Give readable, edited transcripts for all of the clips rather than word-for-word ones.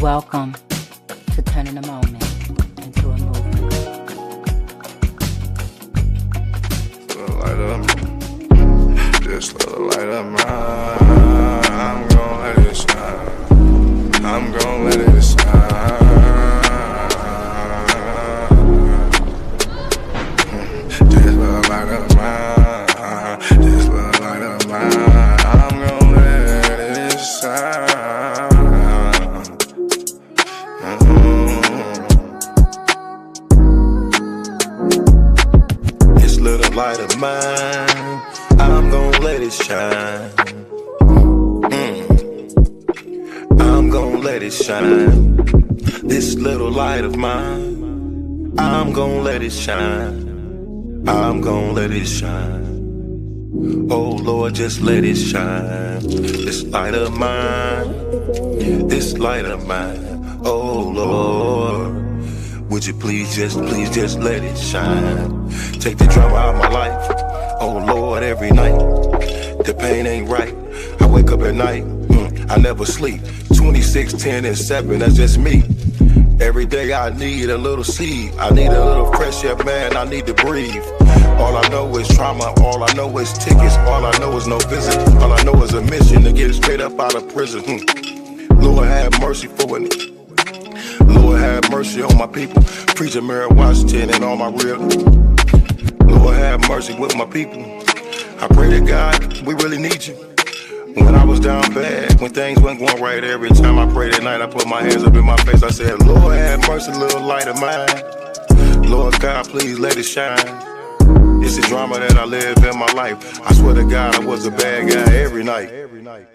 Welcome to turning a moment into a movement. Just let the light of mine. I'm gon' let it shine. I'm gon' let it shine. Just let the light of mine. Just let the light of mine. I'm gon' let it shine. This little light of mine, I'm gon' let it shine. I'm gon' let it shine. This little light of mine, I'm gon' let it shine. I'm gon' let it shine. Oh Lord, just let it shine. This light of mine, this light of mine. Oh Lord, would you please just let it shine. Take the drama out of my life. Oh Lord, every night, the pain ain't right. I wake up at night, I never sleep. 26, 10, and 7, that's just me. Every day I need a little seed. I need a little fresh air, man, I need to breathe. All I know is trauma, all I know is tickets. All I know is no visit, all I know is a mission to get straight up out of prison. Lord have mercy for it. Lord have mercy on my people. Preacher Mary Washington and all my real. Lord have mercy with my people. I pray to God, we really need you. When I was down bad, when things weren't going right, every time I prayed at night, I put my hands up in my face. I said, Lord have mercy, little light of mine. Lord God, please let it shine. It's the drama that I live in my life. I swear to God, I was a bad guy every night.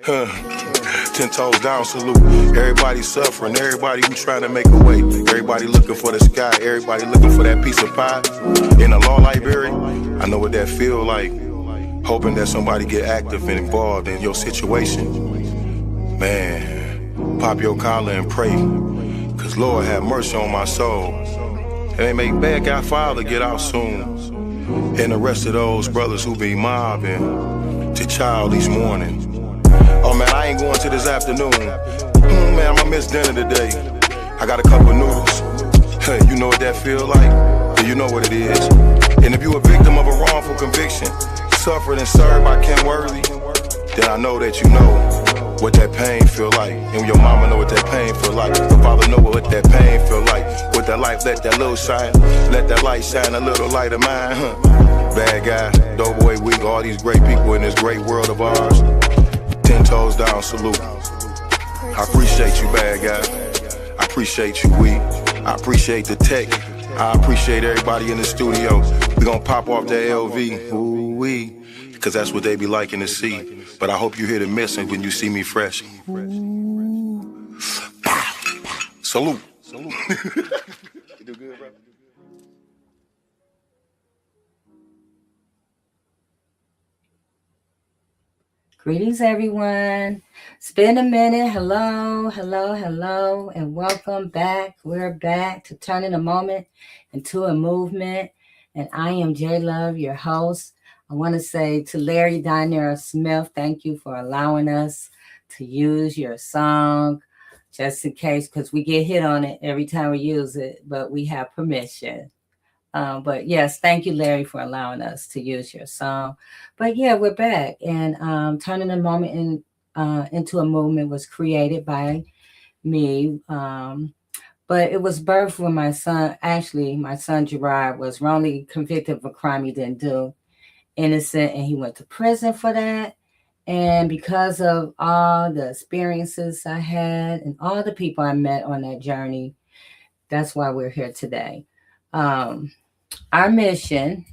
10 toes down, salute. Everybody suffering, everybody who trying to make a way. Everybody looking for the sky, everybody looking for that piece of pie. In a law library, I know what that feel like. Hoping that somebody get active and involved in your situation. Man, pop your collar and pray. Cause Lord have mercy on my soul. And they make bad guy father get out soon. And the rest of those brothers who be mobbing to child these mornings. Oh man, I ain't going to this afternoon. Man, I'ma miss dinner today. I got a couple noodles. Hey, you know what that feel like? Do you know what it is? And if you a victim of a wrongful conviction, suffered and served by Ken Worthy, then I know that you know what that pain feel like. And your mama know what that pain feel like. Your father know what that pain feel like. With that life, let that little shine. Let that light shine a little light of mine, huh? Bad guy, Doughboy Week, all these great people in this great world of ours. 10 toes down, salute. I appreciate you, bad guy. I appreciate you, Week. I appreciate the tech. I appreciate everybody in the studio. We gonna pop off that LV, ooh-wee. Cause that's what they be liking to see. But I hope you hear the message when you see me fresh. Salute. Salute. You do good, bro? Greetings, everyone. It's been a minute. Hello, hello, hello, and welcome back. We're back to turning a moment into a movement. And I am J Love, your host. I want to say to Larry Donnell Smith, thank you for allowing us to use your song, just in case, because we get hit on it every time we use it, but we have permission. But yes, thank you, Larry, for allowing us to use your song. But yeah, we're back. And Turning a Moment into a Movement was created by me. But it was birthed when my son Gerard was wrongly convicted of a crime he didn't do, innocent, and he went to prison for that. And because of all the experiences I had and all the people I met on that journey, that's why we're here today. Our mission,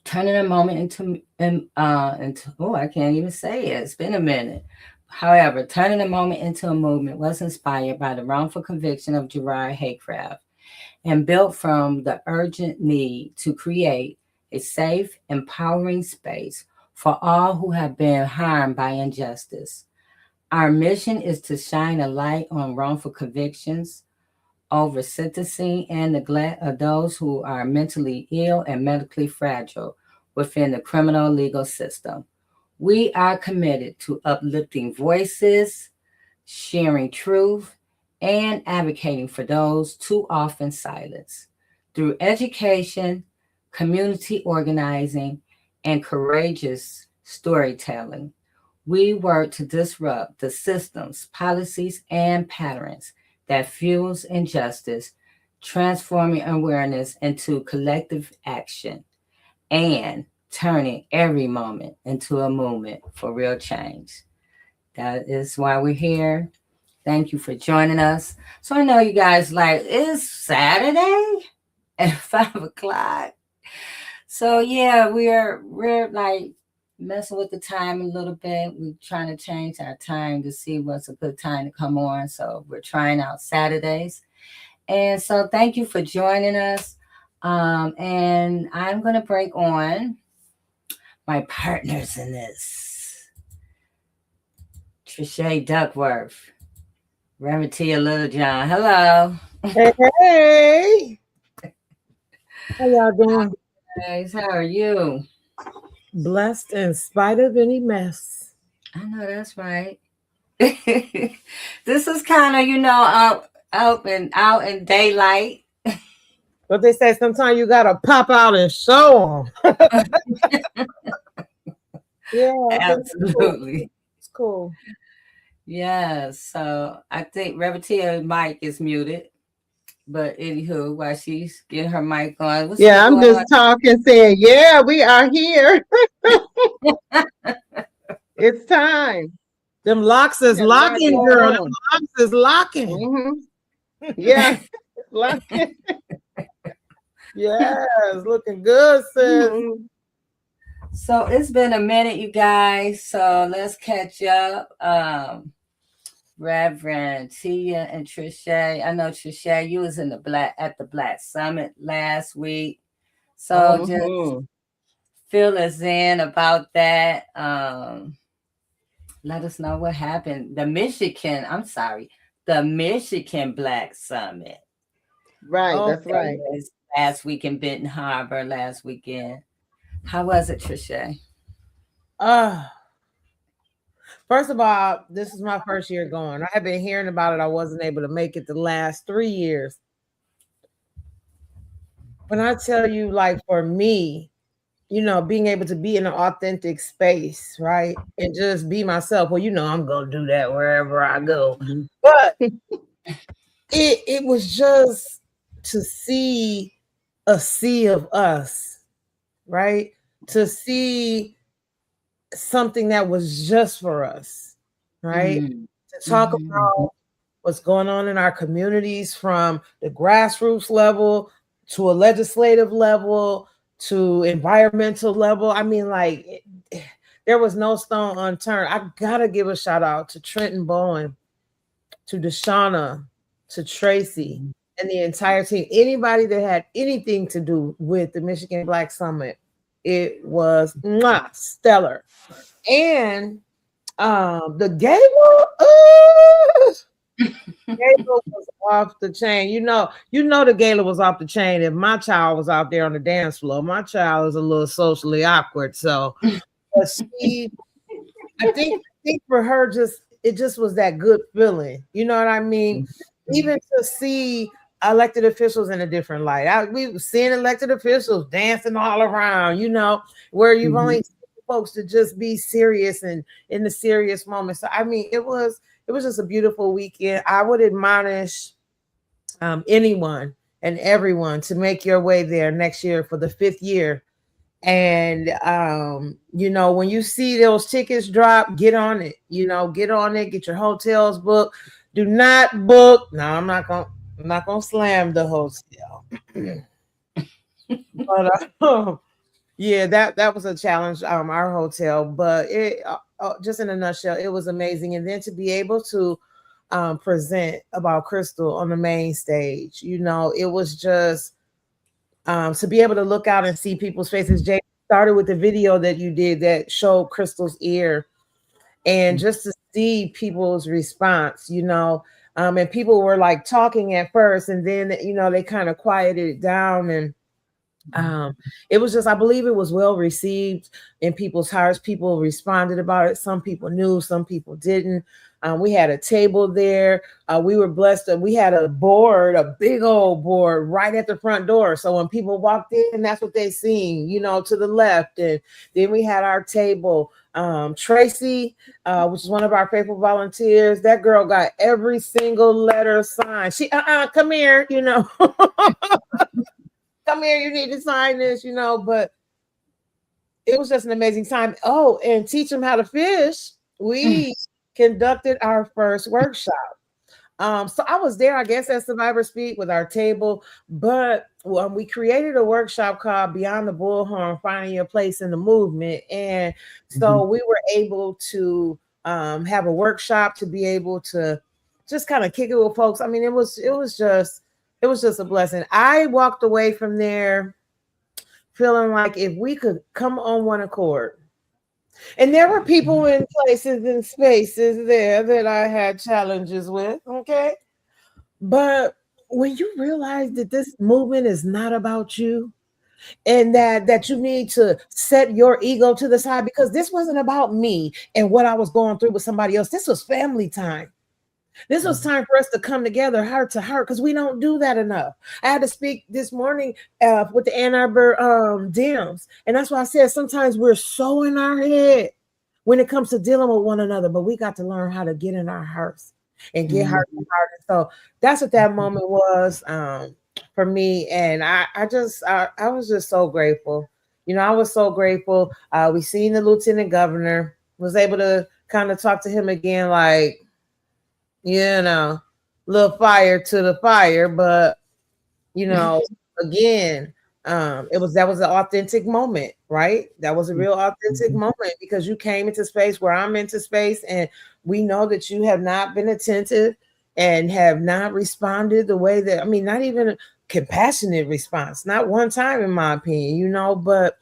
turning a moment into I can't even say it. It's been a minute. However, turning a moment into a movement was inspired by the wrongful conviction of Gerard Haycraft and built from the urgent need to create a safe, empowering space for all who have been harmed by injustice. Our mission is to shine a light on wrongful convictions, over sentencing and neglect of those who are mentally ill and medically fragile within the criminal legal system. We are committed to uplifting voices, sharing truth, and advocating for those too often silenced. Through education, community organizing, and courageous storytelling, we work to disrupt the systems, policies, and patterns that fuels injustice, transforming awareness into collective action, and turning every moment into a movement for real change. That is why we're here. Thank you for joining us. So I know you guys like, it's Saturday at 5 o'clock. So yeah, we're like messing with the time a little bit. We're trying to change our time to see what's a good time to come on. So we're trying out Saturdays. And so thank you for joining us. And I'm going to bring on my partners in this. Trische Duckworth, Reverend Tia Littlejohn. Hello. Hey. How y'all doing? Guys, how are you? Blessed in spite of any mess. I know that's right. This is kind of, out in daylight. But they say sometimes you gotta pop out and show them. Yeah, Absolutely. it's cool. Yeah, so I think Reverend Tia's mic is muted. But anywho, while she's getting her mic on, Yeah, I'm just talking, saying, yeah, we are here. It's time. Them locks is locking, girl. Them locks is locking. Mm-hmm. Yeah, locking. Yes, looking good, sis. Mm-hmm. So it's been a minute, you guys. So let's catch up. Reverend Tia and Trische. I know Trische, you was at the Black Summit last week. So just fill us in about that. Let us know what happened. The Michigan Black Summit. Right, that's right. Last week in Benton Harbor, last weekend. How was it, Trische? First of all, this is my first year going. I have been hearing about it. I wasn't able to make it the last 3 years. When I tell you, like, for me, being able to be in an authentic space, right? And just be myself. Well, I'm going to do that wherever I go. Mm-hmm. But it was just to see a sea of us, right? To see something that was just for us, right? Mm-hmm. To talk about what's going on in our communities from the grassroots level to a legislative level to environmental level. I mean, like, there was no stone unturned. I gotta give a shout out to Trenton Bowen, to Deshauna, to Tracy, and the entire team. Anybody that had anything to do with the Michigan Black Summit, it was stellar. And the gala was off the chain. The gala was off the chain. If my child was out there on the dance floor, my child is a little socially awkward. So, but I think for her, it just was that good feeling. You know what I mean? Even to see elected officials in a different light. We were seeing elected officials dancing all around, where you've only seen folks to just be serious and in the serious moments. So, I mean, it was just a beautiful weekend. I would admonish anyone and everyone to make your way there next year for the 5th year. And, when you see those tickets drop, get on it, get your hotels booked. Do not book. No, I'm not going to slam the hotel. But, yeah, that was a challenge, our hotel, but it just in a nutshell, it was amazing. And then to be able to present about Krystal on the main stage, it was just to be able to look out and see people's faces. Jay started with the video that you did that showed Krystal's ear, and just to see people's response, and people were like talking at first, and then they kind of quieted it down, and it was just, I believe it was well received in people's hearts. People responded about it. Some people knew, some people didn't. We had a table there. We were blessed that we had a big old board right at the front door. So when people walked in, that's what they seen, to the left. And then we had our table. Tracy, which is one of our faithful volunteers, that girl got every single letter signed. She, come here, come here, you need to sign this, but it was just an amazing time. Oh, and teach them how to fish. We conducted our first workshop. So I was there, I guess, at Survivor Speak with our table, but we created a workshop called Beyond the Bullhorn, Finding Your Place in the Movement. And so we were able to have a workshop to be able to just kind of kick it with folks. I mean, it was just a blessing. I walked away from there feeling like if we could come on one accord. And there were people in places and spaces there that I had challenges with, okay? But when you realize that this movement is not about you, and that you need to set your ego to the side, because this wasn't about me and what I was going through with somebody else. This was family time. This was time for us to come together heart to heart, because we don't do that enough. I had to speak this morning with the Ann Arbor Dems, and that's why I said sometimes we're so in our head when it comes to dealing with one another, but we got to learn how to get in our hearts and get heart to heart. And so that's what that moment was for me, and I was just so grateful. I was so grateful. We seen the Lieutenant Governor, was able to kind of talk to him again, like, little fire to the fire, but again, that was an authentic moment, right? That was a real authentic moment, because you came into space where I'm into space, and we know that you have not been attentive and have not responded the way that, not even a compassionate response, not one time in my opinion, but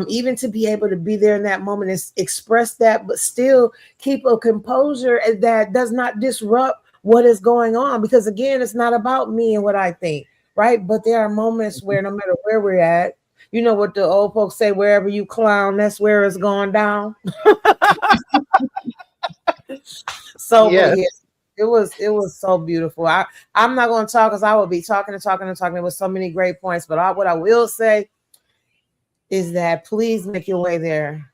even to be able to be there in that moment and express that, but still keep a composure that does not disrupt what is going on. Because again, it's not about me and what I think, right? But there are moments where no matter where we're at, you know what the old folks say, wherever you clown, that's where it's going down. So yeah, it was so beautiful. I'm not going to talk, because I will be talking. There was so many great points, but what I will say, is that please make your way there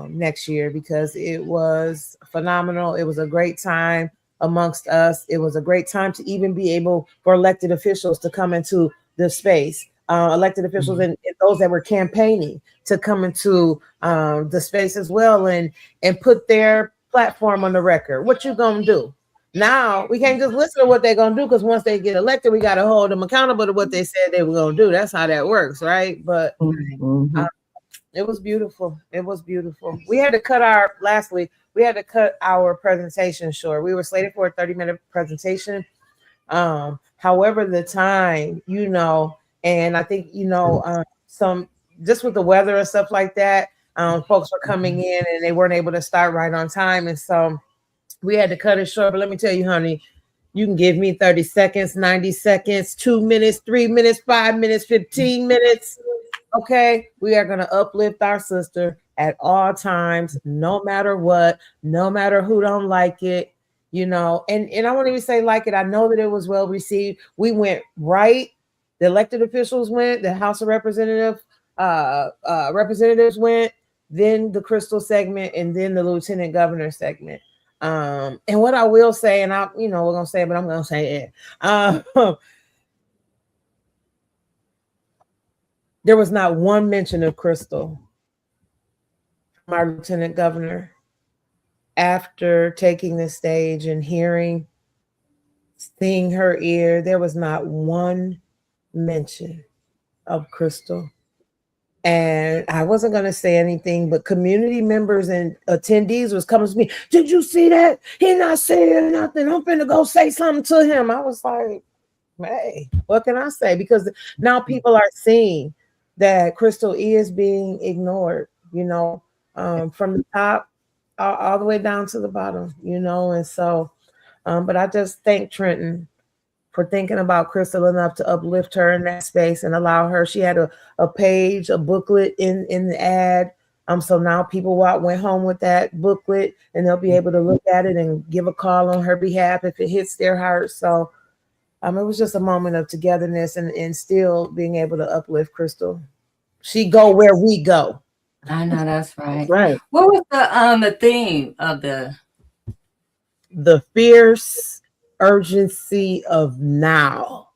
next year, because it was phenomenal. It was a great time amongst us. It was a great time to even be able for elected officials to come into the space, elected officials and those that were campaigning to come into the space as well, and put their platform on the record. What you gonna do? Now we can't just listen to what they're gonna do, because once they get elected, we got to hold them accountable to what they said they were gonna do. That's how that works, right? But it was beautiful. It was beautiful. We had to cut our we had to cut our presentation short. We were slated for a 30-minute presentation. However, the time, and I think some just with the weather and stuff like that, folks were coming in and they weren't able to start right on time, and so we had to cut it short. But let me tell you, honey, you can give me 30 seconds, 90 seconds, 2 minutes, 3 minutes, 5 minutes, 15 minutes. Okay, we are going to uplift our sister at all times, no matter what, no matter who don't like it, and I won't even say like it. I know that it was well received. We went right. The elected officials went, the House of Representatives went, then the Krystal segment, and then the Lieutenant Governor segment. And what I will say, and we're going to say it, but I'm going to say it. There was not one mention of Krystal from our Lieutenant Governor after taking the stage and seeing her ear. There was not one mention of Krystal. And I wasn't going to say anything, but community members and attendees was coming to me. Did you see that? He not saying nothing. I'm finna go say something to him. I was like, hey, what can I say? Because now people are seeing that Krystal is being ignored, from the top all the way down to the bottom, and so, but I just thank Trenton for thinking about Krystal enough to uplift her in that space and allow her. She had a page, a booklet in the ad. So now people went home with that booklet and they'll be able to look at it and give a call on her behalf if it hits their heart. So it was just a moment of togetherness and still being able to uplift Krystal. She go where we go. I know that's right. That's right. What was the theme of the fierce urgency of now?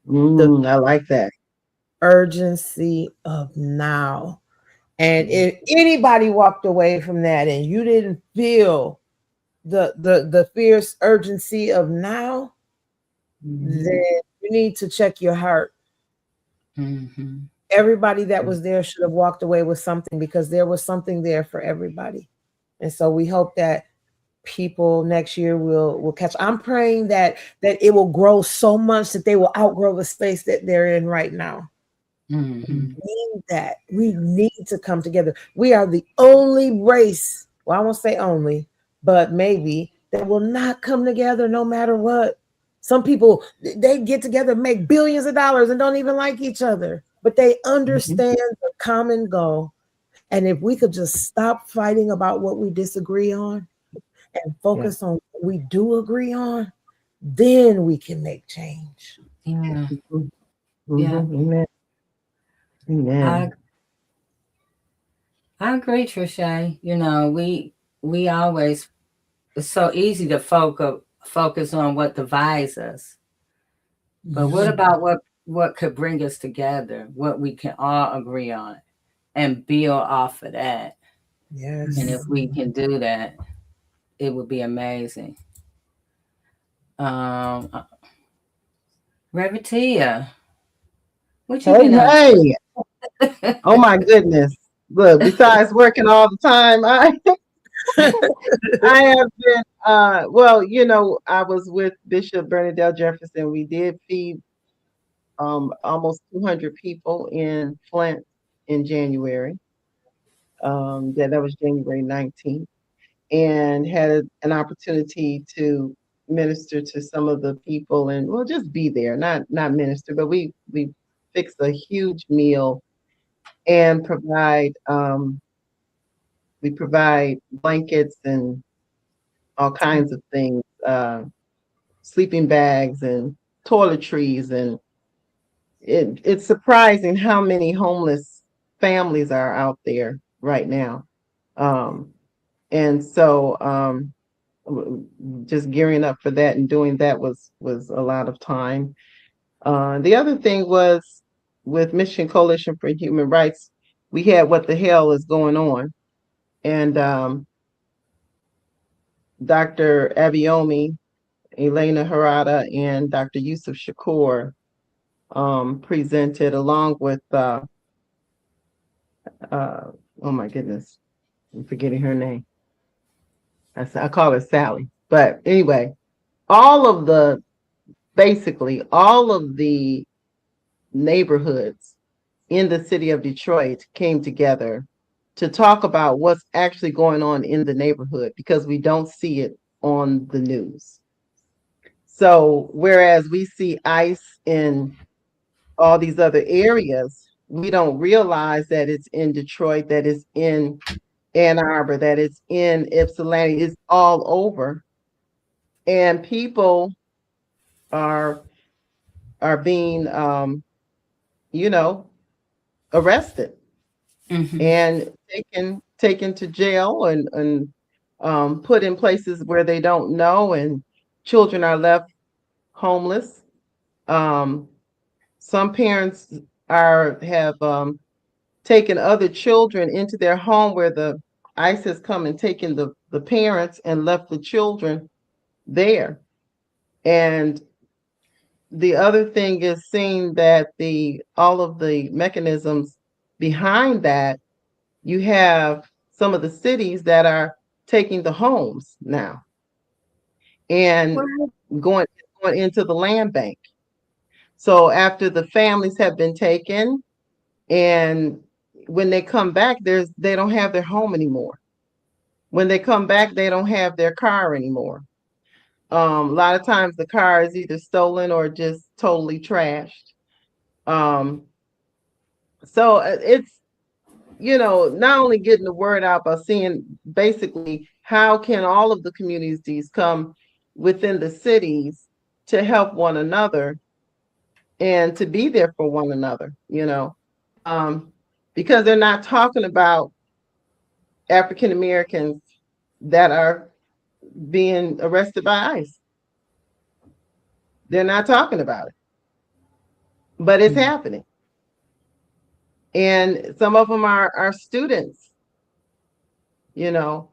I like that. Urgency of now. And if anybody walked away from that and you didn't feel the fierce urgency of now, then you need to check your heart. Everybody that was there should have walked away with something, because there was something there for everybody. And so we hope that people next year will catch. I'm praying that it will grow so much that they will outgrow the space that they're in right now. We need that. We need to come together. We are the only race, well, I won't say only, but maybe, that will not come together no matter what. Some people, they get together, make billions of dollars and don't even like each other, but they understand the common goal. And if we could just stop fighting about what we disagree on and focus on what we do agree on, then we can make change. Yeah. Amen. Amen. I agree, Trische. We always, it's so easy to focus on what divides us. But what about what could bring us together, what we can all agree on and build off of that? Yes. And if we can do that, it would be amazing. Reverend Tia, what you been up to? Oh my goodness. Look, besides working all the time, I have been I was with Bishop Bernadette Jefferson. We did feed almost 200 people in Flint in January. That was January 19th, and had an opportunity to minister to some of the people and just be there, not minister, but we fixed a huge meal and provide blankets and all kinds of things, sleeping bags and toiletries, and it's surprising how many homeless families are out there right now. Um, and so just gearing up for that and doing that was a lot of time. The other thing was with Michigan Coalition for Human Rights, we had What the Hell is Going On? And Dr. Abiomi, Elena Harada, and Dr. Yusuf Shakur presented along with, oh my goodness, I'm forgetting her name. I call her Sally. But anyway, basically all of the neighborhoods in the city of Detroit came together to talk about what's actually going on in the neighborhood because we don't see it on the news. So whereas we see ICE in all these other areas, we don't realize that it's in Detroit, that it's in Ann Arbor, that it's in Ypsilanti, it's all over. And people are being you know, arrested and taken to jail and put in places where they don't know, and children are left homeless. Some parents have taken other children into their home where the ICE has come and taken the parents and left the children there. And the other thing is seeing that all of the mechanisms behind that, you have some of the cities that are taking the homes now and going into the land bank. So after the families have been taken, and when they come back, they don't have their home anymore. When they come back, they don't have their car anymore. A lot of times the car is either stolen or just totally trashed. So it's, not only getting the word out, but seeing basically how can all of the communities come within the cities to help one another and to be there for one another, because they're not talking about African Americans that are being arrested by ICE. They're not talking about it, but it's happening. And some of them are students, so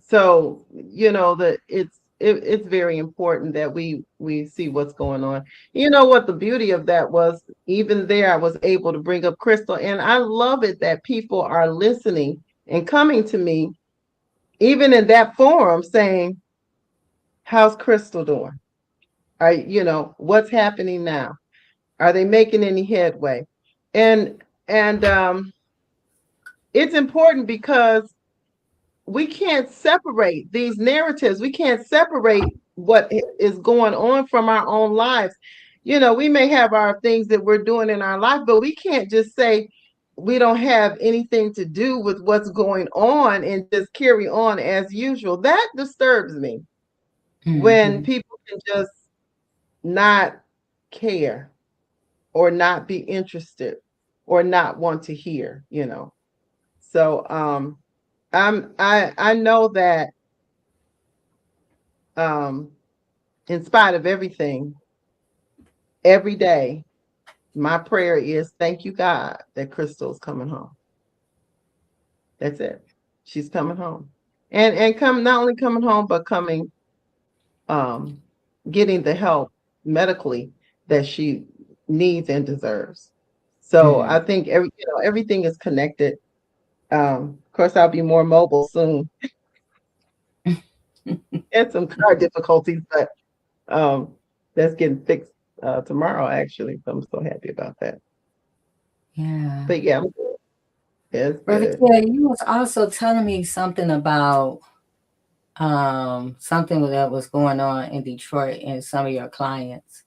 that it's very important that we see what's going on. You know what the beauty of that was, even there I was able to bring up Krystal, and I love it that people are listening and coming to me even in that forum saying, how's Krystal doing? What's happening now? Are they making any headway? And it's important because we can't separate these narratives. We can't separate what is going on from our own lives. We may have our things that we're doing in our life, but we can't just say we don't have anything to do with what's going on and just carry on as usual. That disturbs me when people can just not care or not be interested or not want to hear, So I know that in spite of everything, every day, my prayer is, thank you, God, that Krystal's coming home. That's it. She's coming home. And not only coming home, but coming, getting the help medically that she needs and deserves. So I think everything is connected. Of course, I'll be more mobile soon. Had some car difficulties, but that's getting fixed tomorrow, actually. So I'm so happy about that. Yeah. But yeah, it's Brother good. Kelly, you was also telling me something about something that was going on in Detroit and some of your clients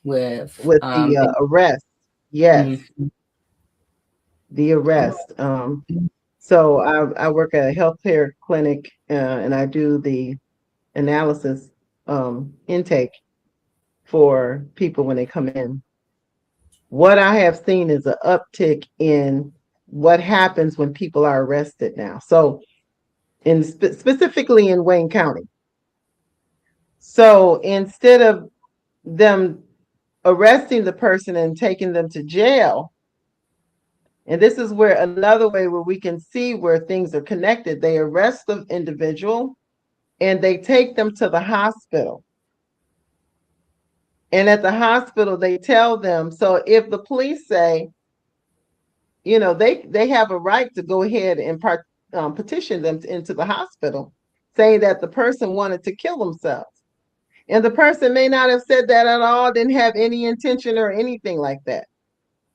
with the arrest. Yes, the arrest. So I work at a healthcare clinic and I do the analysis intake. for people when they come in. What I have seen is an uptick in what happens when people are arrested now. So, specifically in Wayne County. So instead of them arresting the person and taking them to jail, and this is where another way where we can see where things are connected. They arrest the individual and they take them to the hospital. And at the hospital, they tell them, so if the police say, they have a right to go ahead and petition them into the hospital, saying that the person wanted to kill themselves. And the person may not have said that at all, didn't have any intention or anything like that.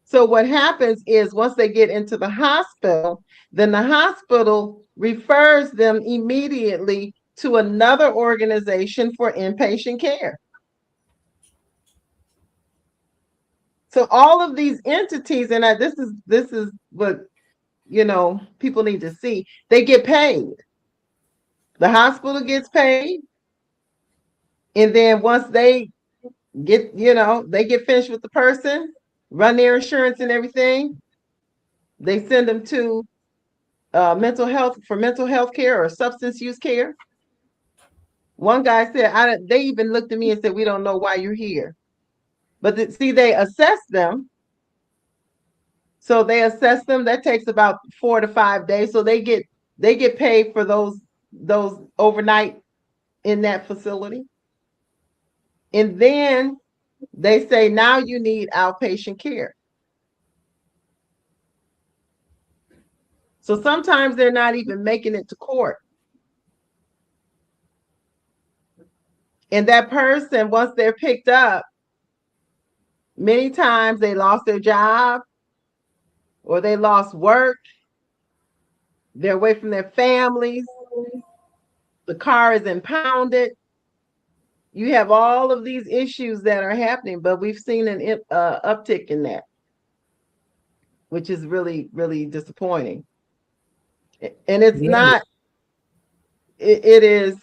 So what happens is once they get into the hospital, then the hospital refers them immediately to another organization for inpatient care. So all of these entities, and this is what people need to see. They get paid. The hospital gets paid, and then once they get finished with the person, run their insurance and everything, they send them to mental health care or substance use care. One guy said, they even looked at me and said, "We don't know why you're here." But they assess them. So they assess them. That takes about 4 to 5 days. So they get paid for those overnight in that facility. And then they say, now you need outpatient care. So sometimes they're not even making it to court. And that person, once they're picked up, many times they lost their job or they lost work. They're away from their families. The car is impounded. You have all of these issues that are happening, but we've seen an uptick in that, which is really, really disappointing. And it's not, it is,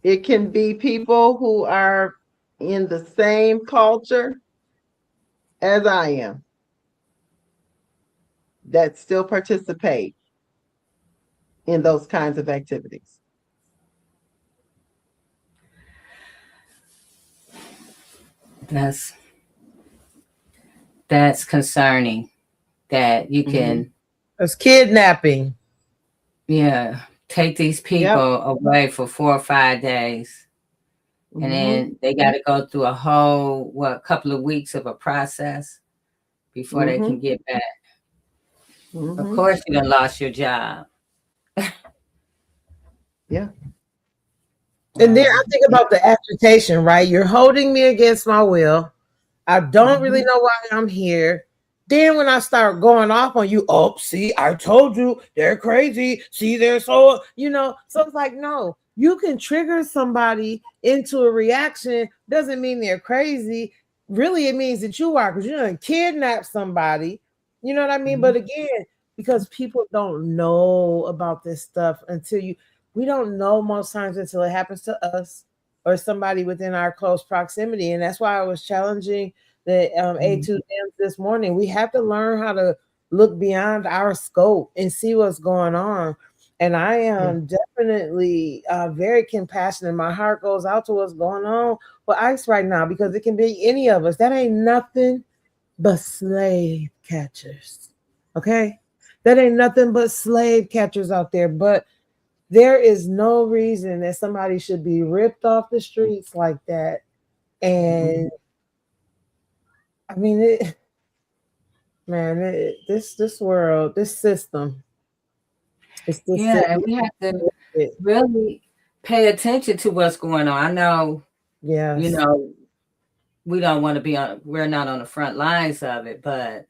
it can be people who are in the same culture as I am that still participate in those kinds of activities. That's concerning that you can. It's kidnapping. Yeah. Take these people away for 4 or 5 days. And then they got to go through a whole, couple of weeks of a process before they can get back. Of course, you done lost your job. Yeah. And then I think about the agitation, right? You're holding me against my will. I don't really know why I'm here. Then when I start going off on you, oh, see, I told you they're crazy. See, they're so, so it's like, no, you can trigger somebody into a reaction. Doesn't mean they're crazy. Really, it means that you are, because you're going to kidnap somebody. You know what I mean? But again, because people don't know about this stuff we don't know most times until it happens to us or somebody within our close proximity. And that's why I was challenging the A2Ms this morning. We have to learn how to look beyond our scope and see what's going on. And I am definitely very compassionate. My heart goes out to what's going on with ICE right now, because it can be any of us. That ain't nothing but slave catchers. Okay? That ain't nothing but slave catchers out there. But there is no reason that somebody should be ripped off the streets like that. And I mean, this world, this system. And we have to really pay attention to what's going on. I know, we don't want to be we're not on the front lines of it, but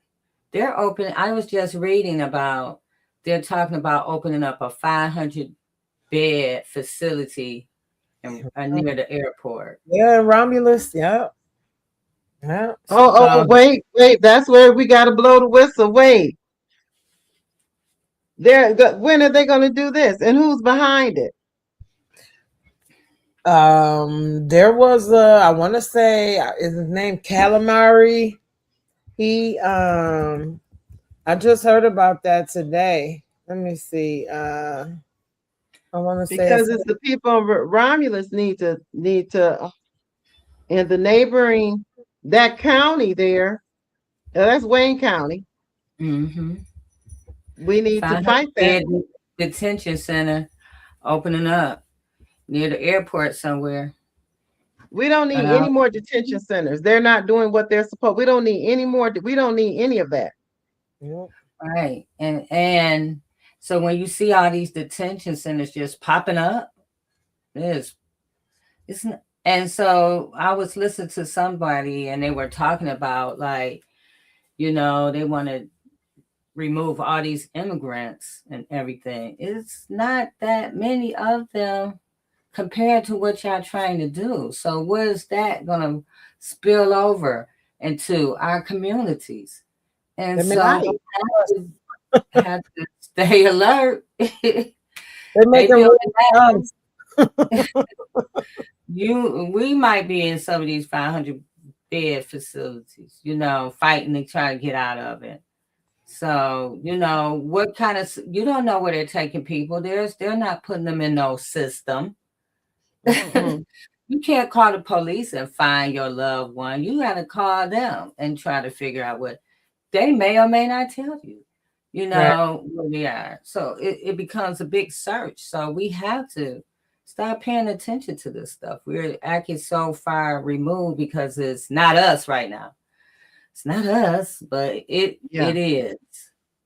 they're open. I was just reading about, they're talking about opening up a 500-bed facility near the airport. Yeah, Romulus. Yeah. Wait. That's where we got to blow the whistle. Wait. When are they going to do this? And who's behind it? There was I want to say is his name Calamari. He I just heard about that today. Let me see. I want to say Because it's the people of Romulus need to in the neighboring that county there. That's Wayne County. Mm-hmm. We need to 500 fight that. bed detention center opening up near the airport somewhere. We don't need any more detention centers. They're not doing what they're supposed. We don't need any more. We don't need any of that. Right. And so when you see all these detention centers just popping up, it's and so I was listening to somebody and they were talking about like, they want to remove all these immigrants and everything. It's not that many of them compared to what y'all trying to do. So what is that going to spill over into our communities? And so have to stay alert. They're making we might be in some of these 500 bed facilities, fighting and trying to get out of it. So, what kind of, you don't know where they're taking people. They're not putting them in no system. You can't call the police and find your loved one. You got to call them and try to figure out what they may or may not tell you, where they are. So it becomes a big search. So we have to start paying attention to this stuff. We're acting so far removed because it's not us right now. It's not us, but it is.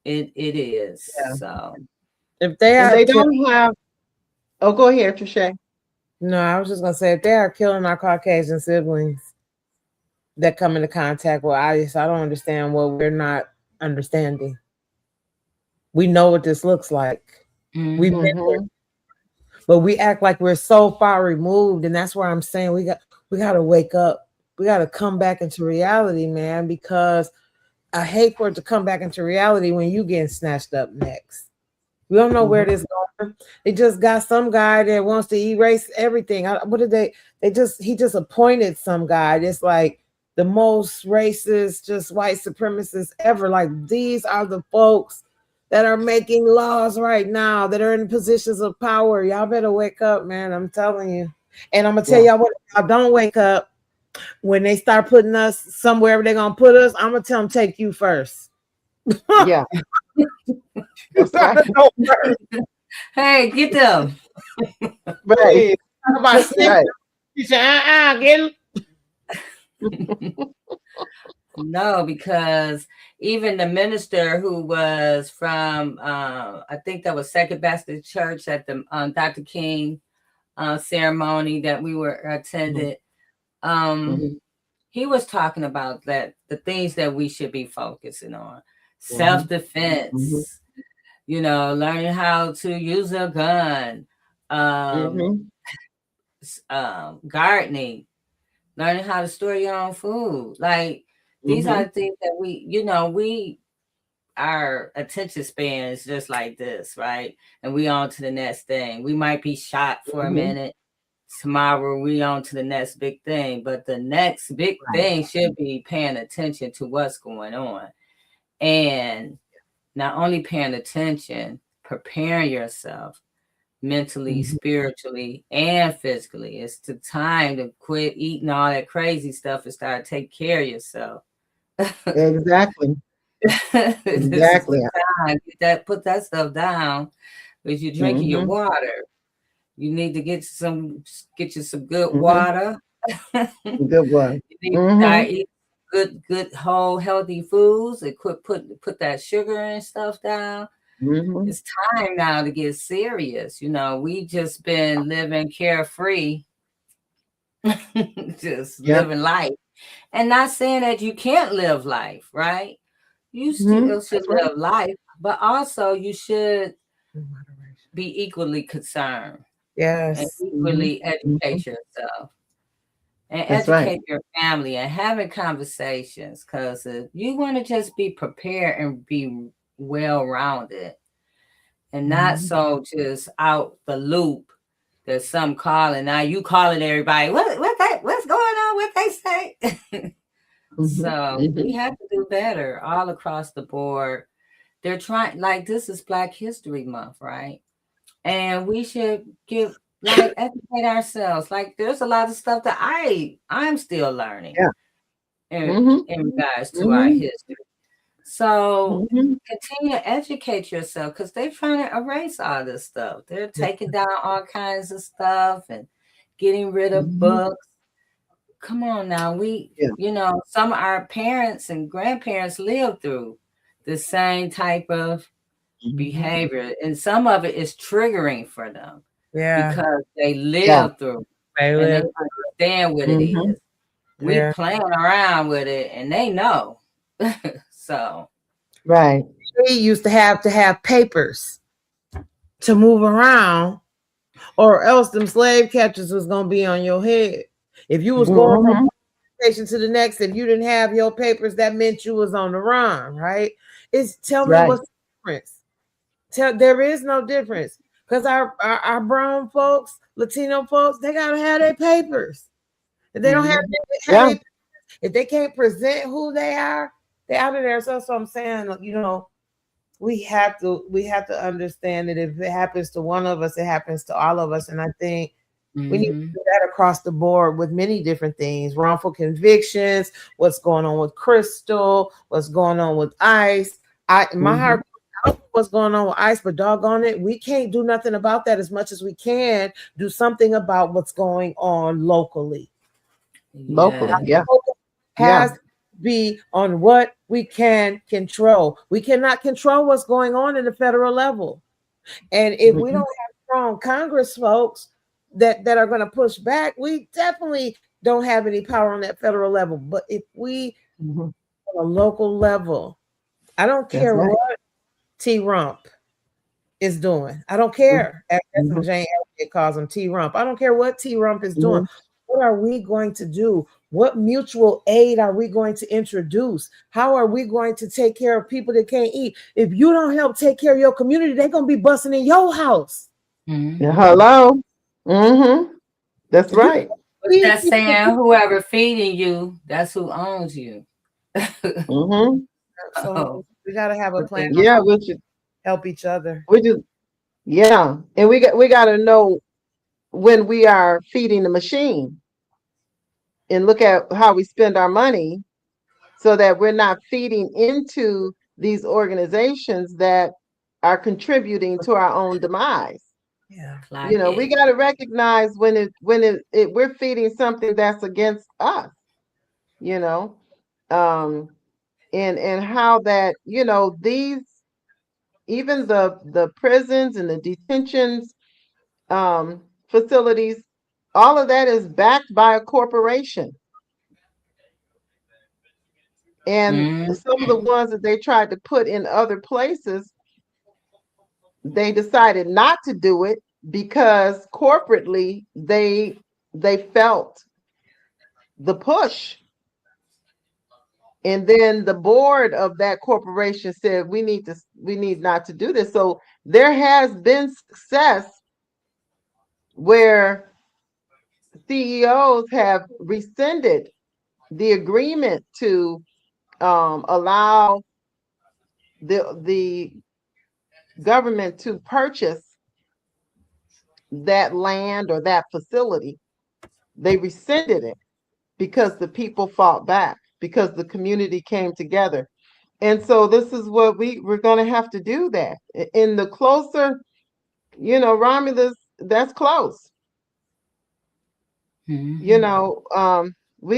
It is. Yeah. So if they don't have, go ahead, Trische. No, I was just gonna say if they are killing our Caucasian siblings that come into contact with ICE, I don't understand what we're not understanding. We know what this looks like. Mm-hmm. We've been there, but we act like we're so far removed, and that's where I'm saying we got to wake up. We got to come back into reality, man, because I hate for it to come back into reality when you getting snatched up next. We don't know where this going. They just got some guy that wants to erase everything. What did he just appointed some guy. It's like the most racist, just white supremacists ever. Like these are the folks that are making laws right now, that are in positions of power. Y'all better wake up, man. I'm telling you. And I'm going to tell y'all what, if y'all don't wake up, when they start putting us somewhere they're going to put us, I'm going to tell them, take you first. Yeah. Hey, get them. Right. Right. You say, get them. No, because even the minister who was from, I think that was Second Baptist Church at the Dr. King ceremony that we were attended. He was talking about that the things that we should be focusing on: self-defense, learning how to use a gun, gardening, learning how to store your own food. Like these are things that we our attention span is just like this, right? And we on to the next thing. We might be shot for a minute. Tomorrow we on to the next big thing, but the next big thing should be paying attention to what's going on, and not only paying attention, preparing yourself mentally, spiritually, and physically. It's the time to quit eating all that crazy stuff and start taking care of yourself. Exactly. Exactly. Put that stuff down. Because you're drinking your water. You need to get you some good water. Good one. You need to start eating good whole healthy foods and put that sugar and stuff down. It's time now to get serious. We just been living carefree, just living life, and not saying that you can't live life, right? You still should live life, but also you should be equally concerned. Yes. And equally educate yourself and educate your family and having conversations, because if you want to just be prepared and be well-rounded and not so just out the loop, there's some calling. Now you calling everybody. What's going on? What they say? So we have to do better all across the board. They're trying, like, this is Black History Month, right? And we should give, like, educate ourselves. Like, there's a lot of stuff that I'm still learning Yeah. in regards to our history. So continue to educate yourself, because they're trying to erase all this stuff. They're taking down all kinds of stuff and getting rid of books. Come on now. Some of our parents and grandparents lived through the same type of behavior, and some of it is triggering for them because they live through and they understand what it is. We playing around with it, and they know. So right. We used to have papers to move around, or else them slave catchers was gonna be on your head. If you was going from one station to the next, if you didn't have your papers, that meant you was on the run, right? Tell me what's the difference. There is no difference, because our brown folks, Latino folks, they gotta have their papers. If they don't have their papers, if they can't present who they are, they're out of there. So I'm saying, we have to understand that if it happens to one of us, it happens to all of us. And I think we need to do that across the board with many different things: wrongful convictions, what's going on with Krystal, what's going on with ICE. My heart, what's going on with ICE, but doggone it, we can't do nothing about that as much as we can do something about what's going on locally. Has to be on what we can control. We cannot control what's going on in the federal level. And if we don't have strong Congress folks that are going to push back, we definitely don't have any power on that federal level. But if we on a local level, I don't care what T-Rump is doing. I don't care. As Jane Elliott calls him, T-Rump. I don't care what T-Rump is doing. What are we going to do? What mutual aid are we going to introduce? How are we going to take care of people that can't eat? If you don't help take care of your community, they're going to be busting in your house. Hello. That's right. That's saying whoever feeding you, that's who owns you. So we got to have a plan. Yeah, we should help each other. And we got to know when we are feeding the machine, and look at how we spend our money, so that we're not feeding into these organizations that are contributing to our own demise. We got to recognize when we're feeding something that's against us, and how that, these, even the prisons and the detentions facilities, all of that is backed by a corporation. And some of the ones that they tried to put in other places, they decided not to do it because corporately they felt the push. And then the board of that corporation said, we need not to do this. So there has been success where CEOs have rescinded the agreement to allow the government to purchase that land or that facility. They rescinded it because the people fought back, because the community came together. And so this is what we're going to have to do, that. In the closer, Romulus, that's close. We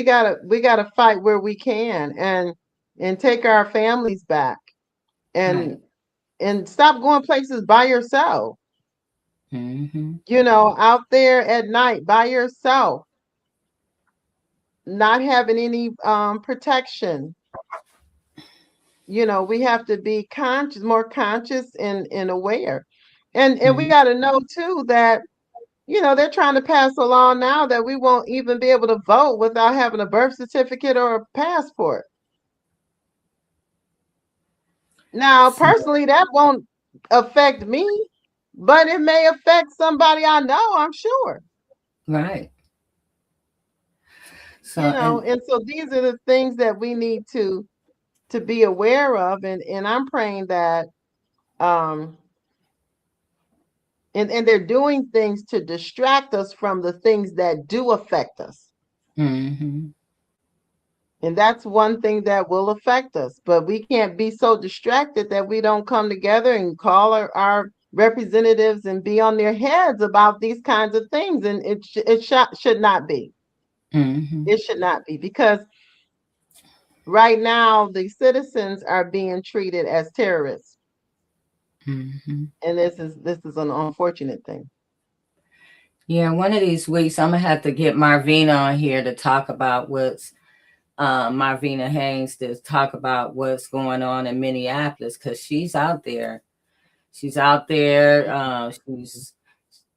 gotta fight where we can, and take our families back, and stop going places by yourself. Out there at night by yourself, not having any protection. We have to be more conscious and aware. And we got to know too that, they're trying to pass a law now that we won't even be able to vote without having a birth certificate or a passport. Now, personally, that won't affect me, but it may affect somebody I know, I'm sure. Right. So, You know, and and so these are the things that we need to be aware of, and I'm praying that um and they're doing things to distract us from the things that do affect us. mm-hmm, And that's one thing that will affect us. But we can't be so distracted that we don't come together and call our representatives and be on their heads about these kinds of things. And should not be. mm-hmm, It should not be, because right now the citizens are being treated as terrorists. mm-hmm. And this is an unfortunate thing. Yeah, one of these weeks I'm gonna have to get Marvina on here to talk about what's Marvina Haynes to talk about what's going on in Minneapolis, because she's out there. She's out there.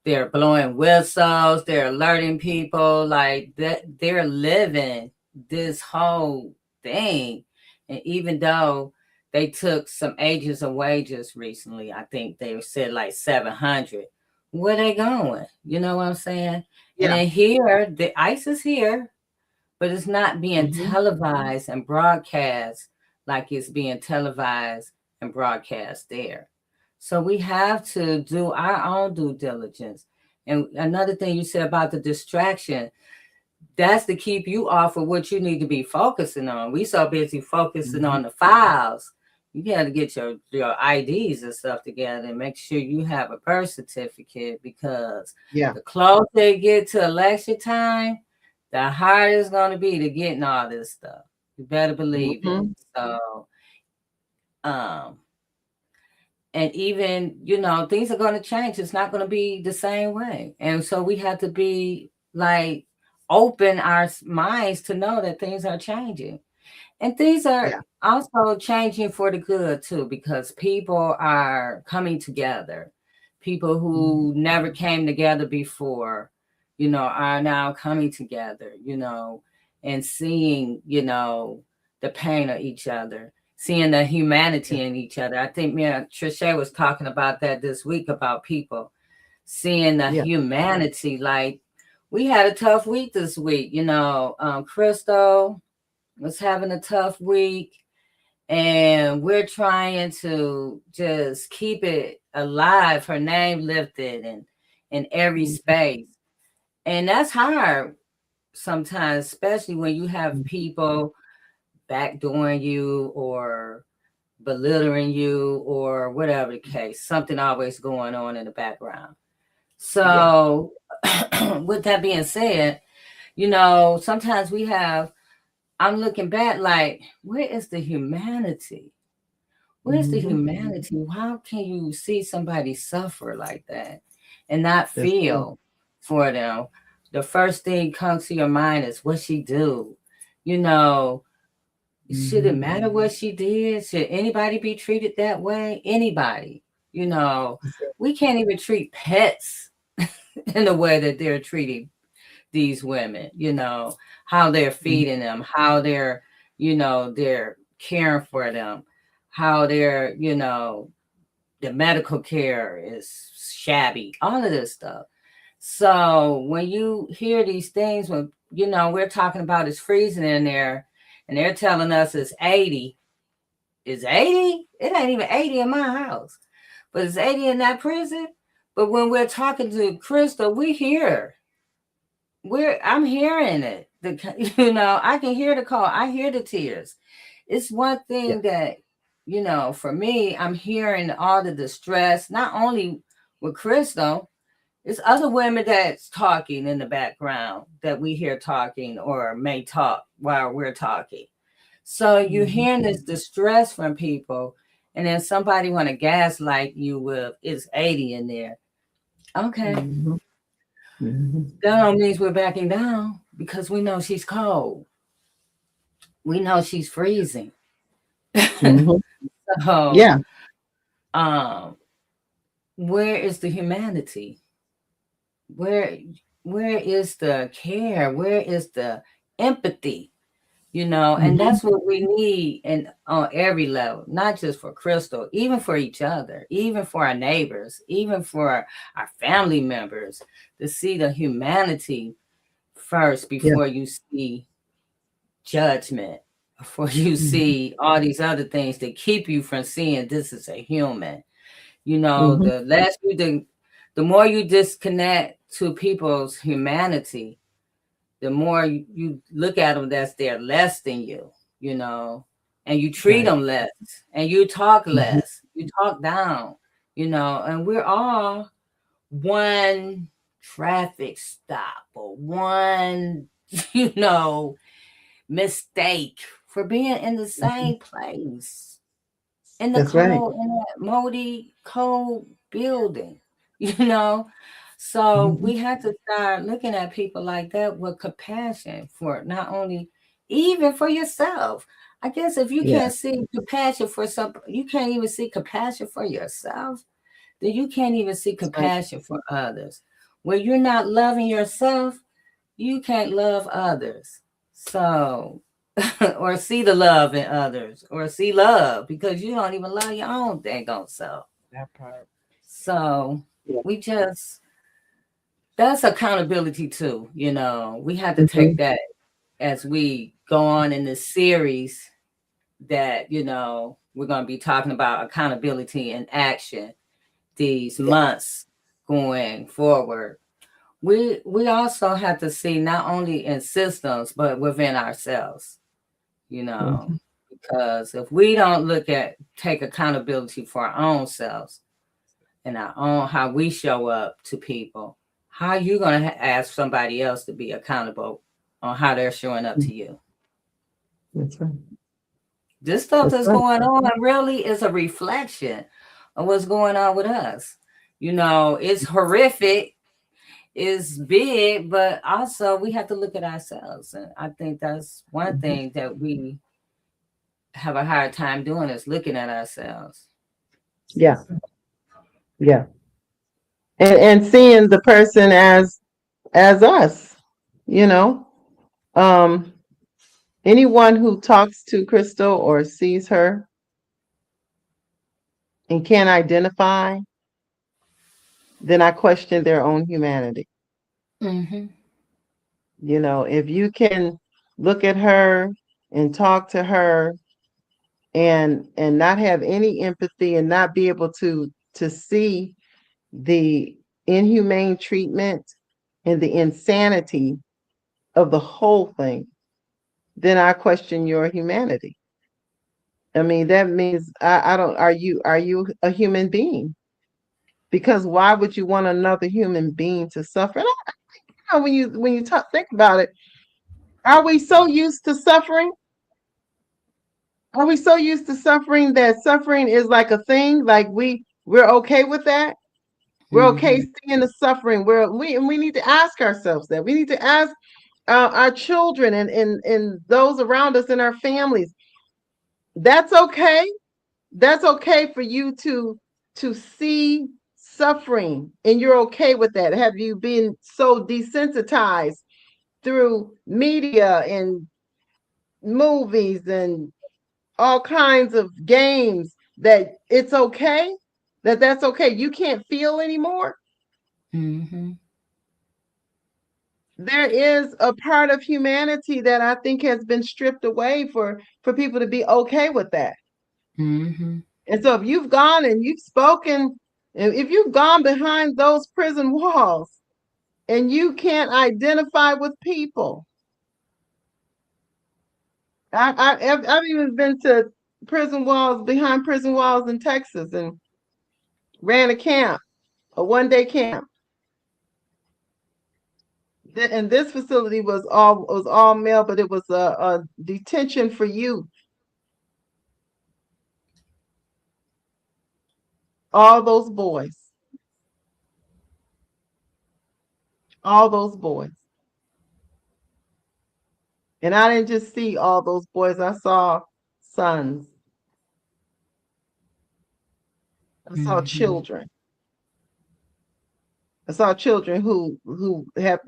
They're blowing whistles. They're alerting people like that. They're living this whole thing, and even though they took some ages of wages recently, I think they said like 700. Where they going? You know what I'm saying? And Yeah. then here, the ICE is here, but it's not being Hmm. televised and broadcast like it's being televised and broadcast there. So we have to do our own due diligence. And another thing you said about the distraction, that's to keep you off of what you need to be focusing on. We so busy focusing Hmm. on the files. You got to get your IDs and stuff together and make sure you have a birth certificate, because Yeah. the closer they get to election time, the harder it's going to be to get in all this stuff. You better believe it. Hmm. So, um, and even, things are going to change. It's not going to be the same way. And so we have to be like open our minds to know that things are changing. And things are Yeah. also changing for the good too, because people are coming together. People Mhm. who never came together before, are now coming together, and seeing, the pain of each other, seeing the Yeah. humanity in each other. I think me and Trische was talking about that this week, about people seeing the Yeah. humanity. Like, we had a tough week this week, Krystal was having a tough week, and we're trying to just keep it alive, her name lifted and in every Mhm. space. And that's hard sometimes, especially when you have Mhm. people backdooring you or belittling you or whatever the case, something always going on in the background. Yeah. So with that being said, sometimes I'm looking back like, where is the humanity? Where's the Mhm. humanity? How can you see somebody suffer like that and not That's true. feel for them? The first thing comes to your mind is what she do. You know, should it Mhm. matter what she did? Should anybody be treated that way? Anybody. You know, we can't even treat pets in the way that they're treating these women, how they're Mhm. feeding them, how they're caring for them, how the medical care is shabby, all of this stuff. So when you hear these things, when, we're talking about it's freezing in there and they're telling us it's 80, it's 80? It ain't even 80 in my house, but it's 80 in that prison. But when we're talking to Krystal, I'm hearing it. I can hear the call. I hear the tears. It's one Yeah. thing that, for me, I'm hearing all the distress, not only with Krystal, it's other women that's talking in the background that we hear talking or may talk while we're talking. So you're Mhm. hearing this distress from people, and then somebody want to gaslight you with it's 80 in there. Okay. Mhm. Mhm. That don't mean we're backing down, because we know she's cold. We know she's freezing. Mhm. So, Yeah. um, where is the humanity? Where where is the care? Where is the empathy? And that's what we need and on every level, not just for Krystal, even for each other, even for our neighbors, even for our family members, to see the humanity first Yeah. before you see judgment, before you see all these other things that keep you from seeing this is a human. Mhm. The more you disconnect to people's humanity, the more you look at them that's they're less than and you treat Right. them less, and you talk Mhm. less, you talk down, and we're all one traffic stop or one, you know, mistake for being in the Mhm. same place in the That's right. in that moldy, cold building, you know. So Mhm. we had to start looking at people like that with compassion for not only even for yourself. I guess if you Yeah. can't see compassion for some, you can't even see compassion for yourself, then you can't even see That's right. compassion for others. When you're not loving yourself, you can't love others. So, or see the love in others, or see love because you don't even love your own dang on self. That part. So, Yeah. we just, that's accountability too. We had to take Mhm. that as we go on in this series that, we're going to be talking about accountability and action these Yeah. months going forward. We also have to see not only in systems but within ourselves, Mhm. because if we don't take accountability for our own selves and our own how we show up to people, how are you going to ask somebody else to be accountable on how they're showing up to you? That's right. This stuff That's that's right. going on really is a reflection of what's going on with us. It's horrific, it's big, but also we have to look at ourselves. And I think that's one Mhm. thing that we have a hard time doing is looking at ourselves. Yeah. Yeah. And seeing the person as us, you know. Um, anyone who talks to Krystal or sees her and can't identify, then I question their own humanity. Mm-hmm. If you can look at her and talk to her and not have any empathy and not be able to see the inhumane treatment and the insanity of the whole thing, then I question your humanity. I mean, that means I don't, are you a human being? Because why would you want another human being to suffer? And when you think about it, are we so used to suffering? Are we so used to suffering that suffering is like a thing? Like we're okay with that? We're okay Mm-hmm. seeing the suffering. We need to ask ourselves that. We need to ask our children and those around us in our families. That's okay. That's okay for you to see suffering, and you're okay with that. Have you been so desensitized through media and movies and all kinds of games that it's okay? That's okay. You can't feel anymore. Mm-hmm. There is a part of humanity that I think has been stripped away for people to be okay with that. Mm-hmm. And so if you've gone and you've spoken, if you've gone behind those prison walls and you can't identify with people, I've even been to prison walls, behind prison walls in Texas, and ran a camp, a 1-day camp. And this facility was all male, but it was a detention for youth. All those boys, all those boys. And I didn't just see all those boys, I saw sons, I saw Mm-hmm. children. I saw children who have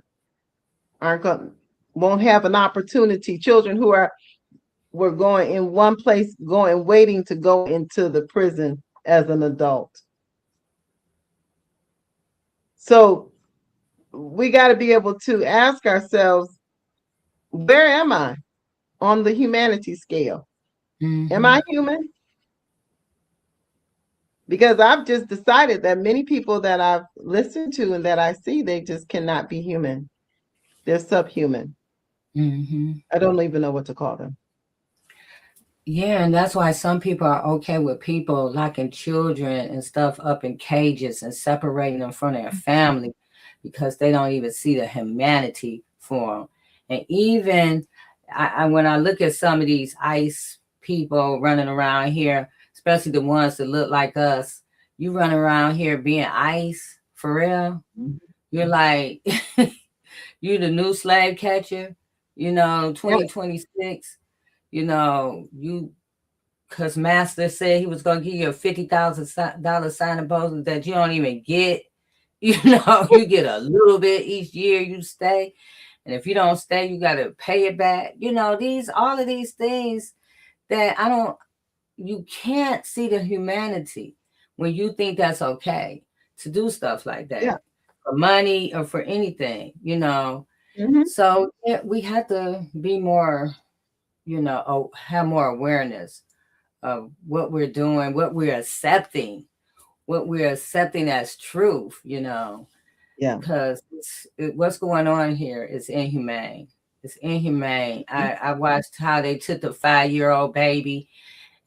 aren't going won't have an opportunity, children who are were going in one place, going waiting to go into the prison as an adult. So we got to be able to ask ourselves, where am I on the humanity scale? Am I human? Because I've just decided that many people that I've listened to and that I see, they just cannot be human. They're subhuman. I don't even know what to call them. Yeah, and that's why some people are okay with people locking children and stuff up in cages and separating them from their family because they don't even see the humanity for them. And even when I look at some of these ICE people running around here, especially the ones that look like us, you run around here being ICE for real. You're like, you the new slave catcher, 2026. You because Master said he was going to give you a $50,000 signing bonus that you don't even get. You get a little bit each year you stay. And if you don't stay, you got to pay it back. All of these things that you can't see the humanity when you think that's okay to do stuff like that for money or for anything, So we have to be more, have more awareness of what we're doing, what we're accepting as truth, because what's going on here is inhumane. It's inhumane. I watched how they took the 5-year-old baby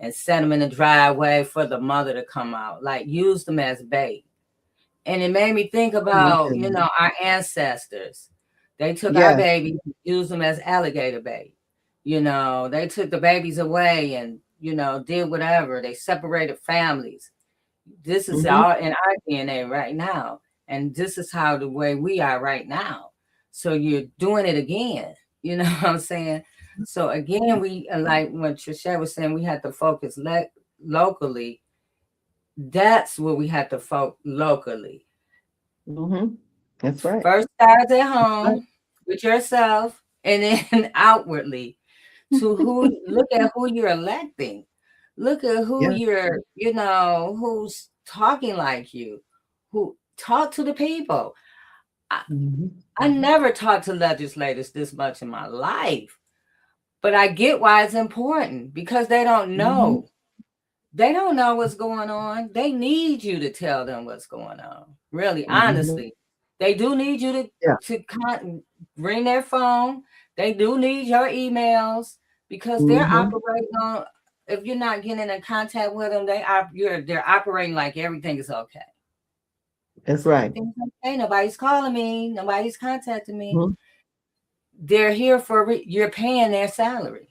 and set them in the driveway for the mother to come out, like used them as bait. And it made me think about, our ancestors. They took our babies, used them as alligator bait. They took the babies away and, did whatever. They separated families. This is all in our DNA right now. And this is how the way we are right now. So you're doing it again. You know what I'm saying? So again, we like what Trische was saying, we have to focus locally. That's what we have to focus locally. That's right. First starts at home with yourself, and then outwardly to look at who you're electing. Look at who you're, who's talking like you, who talk to the people. I never talked to legislators this much in my life, but I get why it's important because they don't know. They don't know what's going on. They need you to tell them what's going on. Really, honestly, they do need you to ring their phone. They do need your emails because they're operating on. If you're not getting in contact with them, they're operating like everything is okay. That's right. Everything's okay. Nobody's calling me. Nobody's contacting me. They're here for you're paying their salary.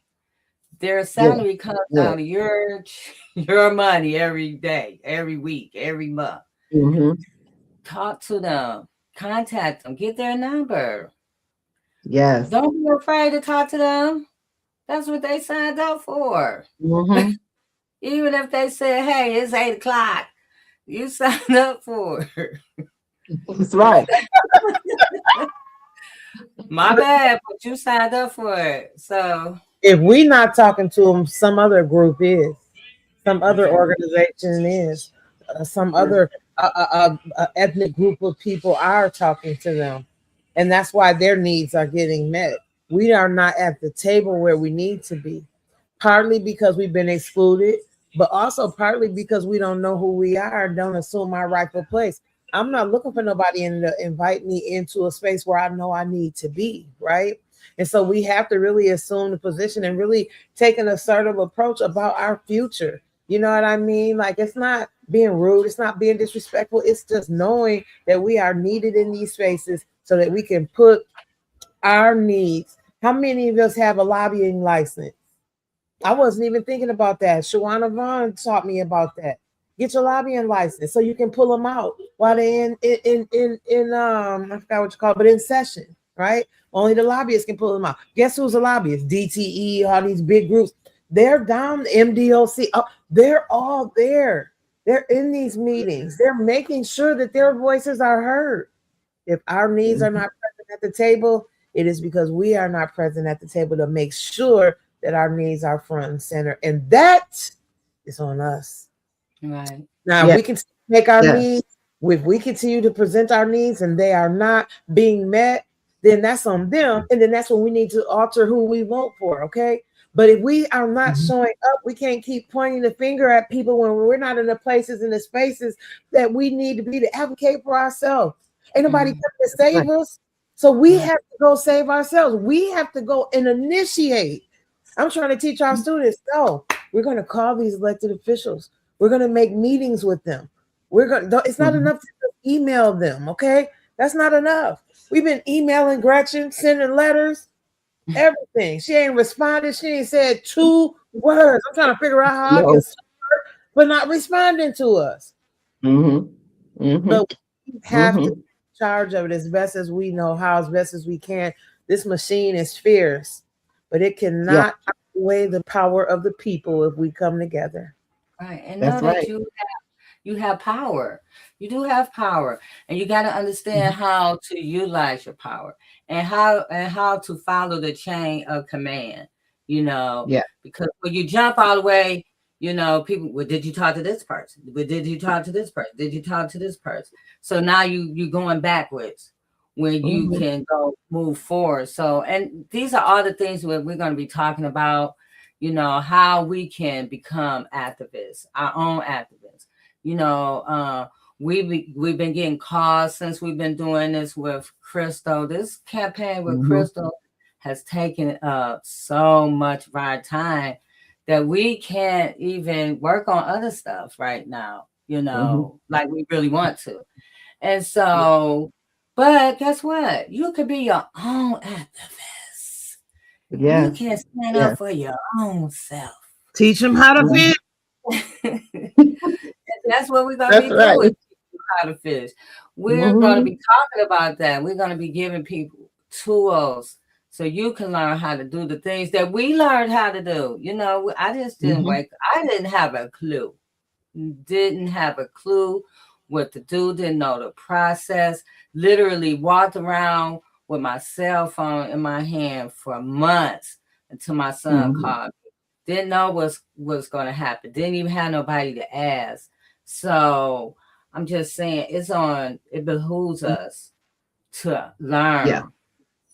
Their salary comes out of your money every day, every week, every month. Talk to them, contact them, get their number. Yes. Don't be afraid to talk to them. That's what they signed up for. Even if they say, hey, it's 8 o'clock, you signed up for it. That's right. My bad, but you signed up for it. So if we not talking to them, some other group is, some other organization is, some other ethnic group of people are talking to them, and that's why their needs are getting met. We are not at the table where we need to be, partly because we've been excluded, but also partly because we don't know who we are, don't assume our rightful place. I'm not looking for nobody to invite me into a space where I know I need to be, right? And so we have to really assume the position and really take an assertive approach about our future. You know what I mean? Like, it's not being rude. It's not being disrespectful. It's just knowing that we are needed in these spaces so that we can put our needs. How many of us have a lobbying license? I wasn't even thinking about that. Shawana Vaughn taught me about that. Get your lobbying license so you can pull them out while they're in I forgot what you call it, but in session, right? Only the lobbyists can pull them out. Guess who's a lobbyist? DTE, all these big groups. They're down, MDOC. Oh, they're all there. They're in these meetings. They're making sure that their voices are heard. If our needs are not present at the table, it is because we are not present at the table to make sure that our needs are front and center. And that is on us. Right. Now, Yeah. we can make our Yeah. needs, if we continue to present our needs and they are not being met, then that's on them. And then that's when we need to alter who we vote for. Okay. But if we are not Mhm. showing up, we can't keep pointing the finger at people when we're not in the places and the spaces that we need to be to advocate for ourselves. Ain't nobody Mhm. coming to save us. So we Right. have to go save ourselves. We have to go and initiate. I'm trying to teach our students, no, we're going to call these elected officials. We're going to make meetings with them. We're going to, it's not Mhm. enough to just email them. Okay. That's not enough. We've been emailing Gretchen, sending letters, everything. She ain't responded. She ain't said 2 words. I'm trying to figure out how I can No. serve her, but not responding to us. Mhm. Mhm. But we have to Mhm. be in charge of it as best as we know how, as best as we can. This machine is fierce, but it Yeah. cannot outweigh the power of the people if we come together. Right. And know That's that right. you have power. You do have power, and you got to understand Mhm. how to utilize your power and how to follow the chain of command. You know, Yeah. because when you jump all the way, you know, people. Well, did you talk to this person? Well, did you talk to this person? Did you talk to this person? So now you going backwards when you Mhm. can go move forward. So, and these are all the things that we're going to be talking about. You know, how we can become activists, our own activists. You know, we've been getting calls since we've been doing this with Krystal. This campaign with Mhm. Krystal has taken up so much of our time that we can't even work on other stuff right now, you Mhm. know, like we really want to. And Yeah. so, but guess what? You could be your own activist. You Yes. can stand up Yes. for your own self. Teach them how to Mhm. fish. That's what we're going to That's be right. doing. How to fish. We're going to Mhm. be talking about that. We're going to be giving people tools so you can learn how to do the things that we learned how to do. You know, I just didn't Mhm. wake. I didn't have a clue. Didn't have a clue what to do. Didn't know the process. Literally walked around with my cell phone in my hand for months until my son Mhm. called. Didn't know what's going to happen. Didn't even have nobody to ask. So I'm just saying it behooves us to Yeah. learn,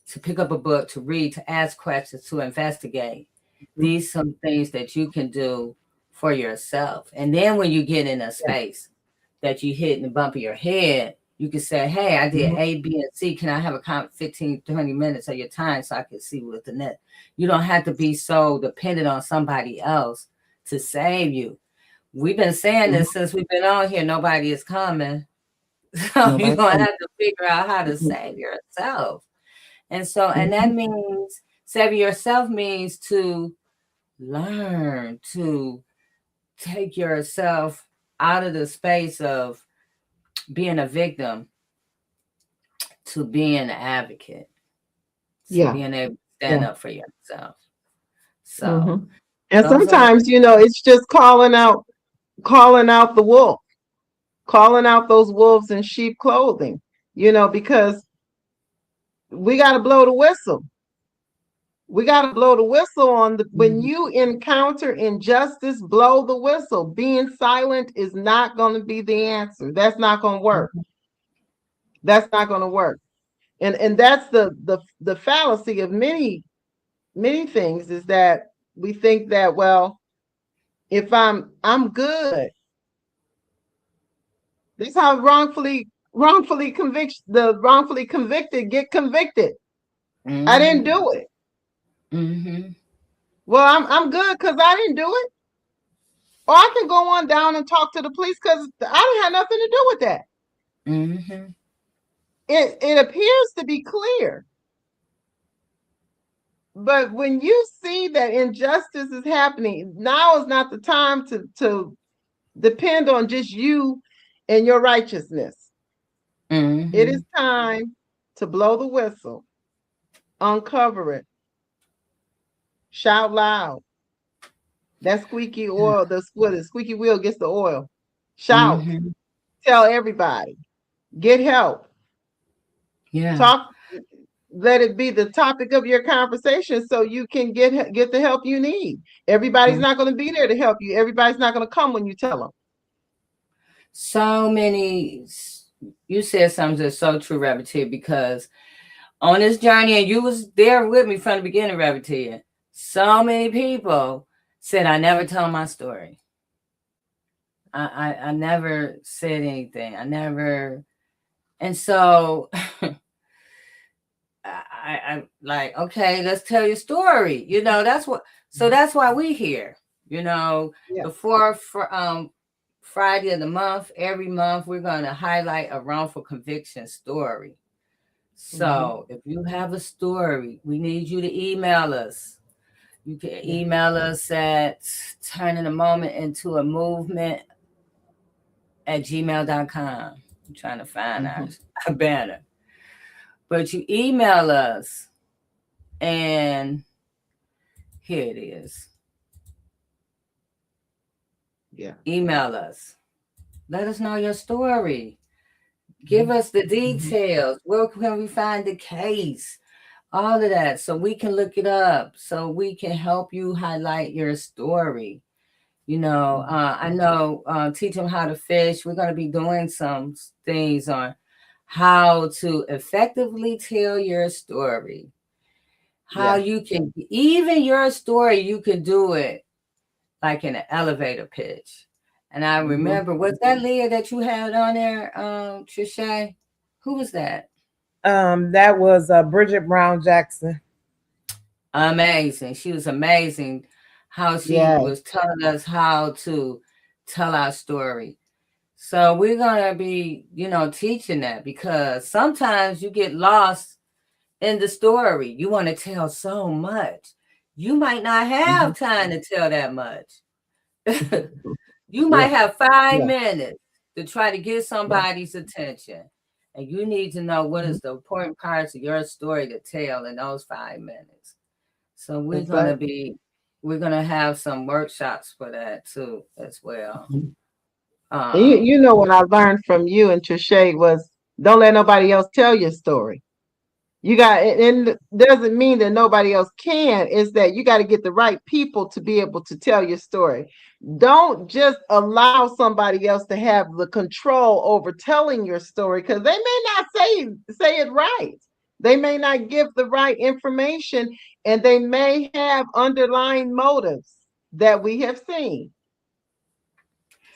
to pick up a book, to read, to ask questions, to investigate. Mhm. These some things that you can do for yourself. And then when you get in a Yeah. space that you hit in the bump of your head, you can say, hey, I did Mhm. A, B, and C. Can I have a 15, 20 minutes of your time so I can see what's the net? You don't have to be so dependent on somebody else to save you. We've been saying Mhm. this since we've been on here. Nobody is coming. So you're Nobody going to comes. have to figure out how to Mhm. save yourself. And so, and that Mhm. means saving yourself means to learn to take yourself out of the space of being a victim to being an advocate, to Yeah. being able to stand Yeah. up for yourself. So Mhm. And those are the sometimes, it's just calling out the wolf, calling out those wolves in sheep clothing, because we got to blow the whistle. We got to blow the whistle when Mhm. you encounter injustice, blow the whistle. Being silent is not going to be the answer. That's not going to work. That's not going to work. And that's the fallacy of many things, is that we think that, well, if I'm good. This is how wrongfully convicted get convicted. I didn't Mhm. do it. Mhm. Well, I'm good because I didn't do it. Or I can go on down and talk to the police because I didn't have nothing to do with that. Mhm. It appears to be clear. But when you see that injustice is happening, now is not the time to depend on just you and your righteousness. It is Mhm. time to blow the whistle, uncover it, shout loud. That squeaky oil, the squeaky wheel gets the oil. Shout, Mhm. tell everybody, get help, Yeah. talk, let it be the topic of your conversation so you can get the help you need. Everybody's not going to be there to help you. Everybody's not going to come when you tell them. So many, you said something that's so true, Rabbit Tea, because on this journey, and you was there with me from the beginning, Rabbit Tea, so many people said, I never tell my story. I never said anything. I never, and so I like, okay, let's tell your story. You know, that's why we here. You know, the fourth Friday of the month, every month, we're going to highlight a wrongful conviction story. So if you have a story, we need you to email us. You can email us at turning a moment into a movement at gmail.com. I'm trying to find our banner. But you email us, and here it is. Yeah. Email us. Let us know your story. Give us the details. Where can we find the case? All of that, so we can look it up, so we can help you highlight your story. You know, I know teach them how to fish. We're going to be doing some things on how to effectively tell your story. How you can, even your story, you can do it like in an elevator pitch. And I remember, was that Leah that you had on there, Trische? Who was that? That was Bridget Brown Jackson. Amazing. She was amazing. How she was telling us how to tell our story. So we're going to be, you know, teaching that, because sometimes you get lost in the story. You want to tell so much. You might not have time to tell that much. You might have 5 minutes to try to get somebody's attention. And you need to know what is the important parts of your story to tell in those 5 minutes. So we're going to have some workshops for that too, as well. You know what I learned from you and Trische was, don't let nobody else tell your story. You got, and doesn't mean that nobody else can, is that you got to get the right people to be able to tell your story. Don't just allow somebody else to have the control over telling your story, because they may not say it right. They may not give the right information, and they may have underlying motives that we have seen.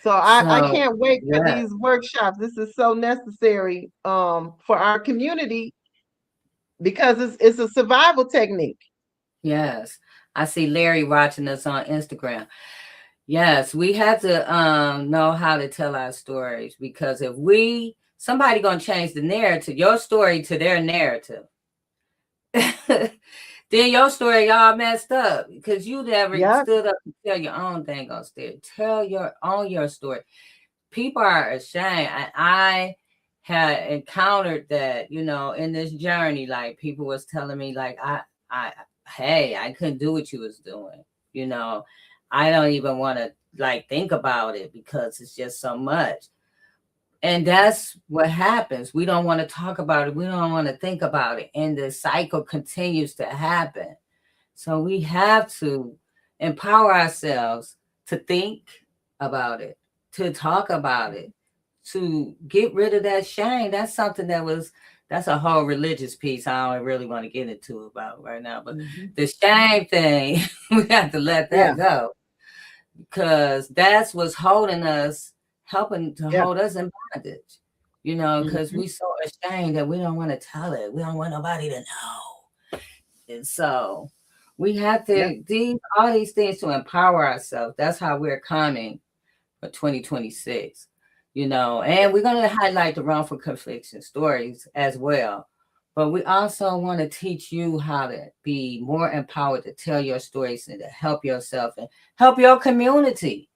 So I can't wait for these workshops. This is so necessary for our community, because it's a survival technique. Yes. I see Larry watching us on Instagram. Yes, we have to know how to tell our stories, because if somebody going to change the narrative, your story to their narrative, then your story all messed up, because you never stood up and tell your own thing on stage. Tell your story. People are ashamed. I had encountered that, you know, in this journey. Like, people was telling me, like, I couldn't do what you was doing. You know, I don't even want to like think about it, because it's just so much. And that's what happens. We don't want to talk about it. We don't want to think about it. And the cycle continues to happen. So we have to empower ourselves to think about it, to talk about it, to get rid of that shame. That's something that's a whole religious piece I don't really want to get into about right now. But the shame thing, we have to let that go, because that's what's holding us, helping to hold us in bondage, you know, because we're so ashamed that we don't want to tell it. We don't want nobody to know. And so we have to do all these things to empower ourselves. That's how we're coming for 2026, you know, and we're going to highlight the wrongful conviction stories as well. But we also want to teach you how to be more empowered to tell your stories and to help yourself and help your community,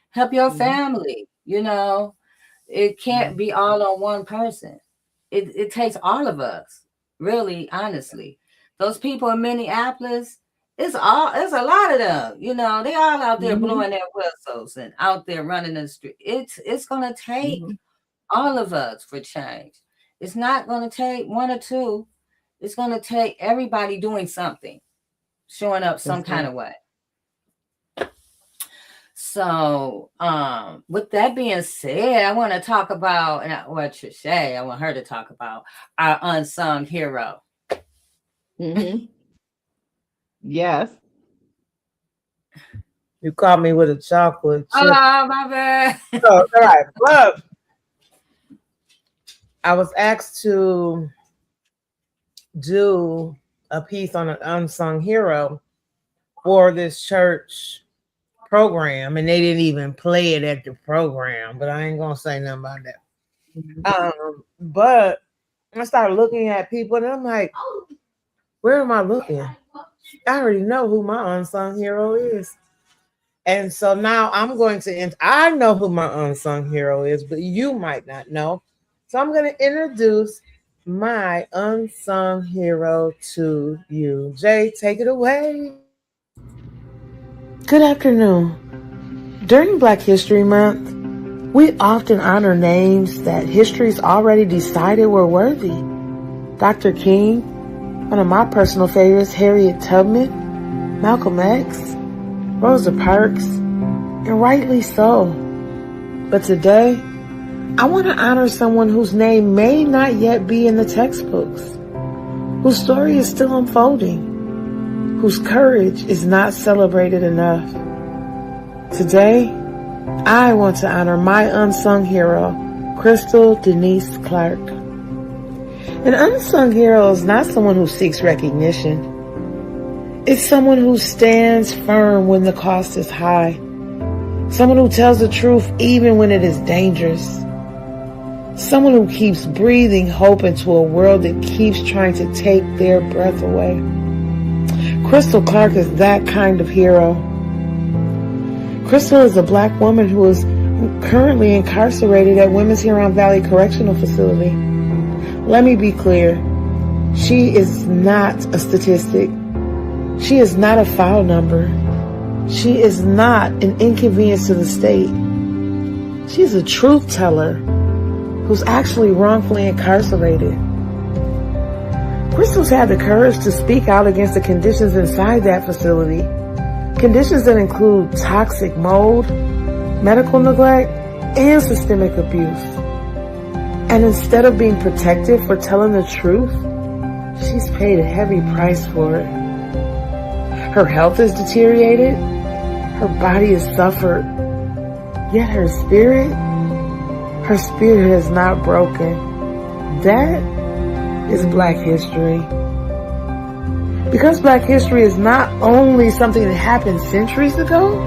help your family. You know, it can't be all on one person. It takes all of us, really, honestly. Those people in Minneapolis, it's a lot of them. You know, they all out there blowing their whistles and out there running the street. It's going to take all of us for change. It's not going to take one or two. It's going to take everybody doing something, showing up some kind of way. So, with that being said, I want to talk about, Trische, I want her to talk about our unsung hero. Mm-hmm. Yes. You caught me with a chocolate chip. Oh, my bad. All right. Look, I was asked to do a piece on an unsung hero for this church program, and they didn't even play it at the program, but I ain't gonna say nothing about that. Mm-hmm. But I started looking at people, and I'm like, where am I looking? I already know who my unsung hero is. And so now I'm going to, I know who my unsung hero is, but you might not know. So I'm going to introduce my unsung hero to you. Jay, take it away. Good afternoon. During Black History Month, we often honor names that history's already decided were worthy. Dr. King, one of my personal favorites, Harriet Tubman, Malcolm X, Rosa Parks, and rightly so. But today, I want to honor someone whose name may not yet be in the textbooks, whose story is still unfolding, whose courage is not celebrated enough. Today, I want to honor my unsung hero, Krystal Denise Clark. An unsung hero is not someone who seeks recognition. It's someone who stands firm when the cost is high. Someone who tells the truth even when it is dangerous. Someone who keeps breathing hope into a world that keeps trying to take their breath away. Krystal Clark is that kind of hero. Krystal is a Black woman who is currently incarcerated at Women's Huron Valley Correctional Facility. Let me be clear. She is not a statistic. She is not a file number. She is not an inconvenience to the state. She's a truth teller who's actually wrongfully incarcerated. Krystal's had the courage to speak out against the conditions inside that facility. Conditions that include toxic mold, medical neglect, and systemic abuse. And instead of being protected for telling the truth, she's paid a heavy price for it. Her health is deteriorated. Her body has suffered. Yet her spirit is not broken. That is Black history. Because Black history is not only something that happened centuries ago,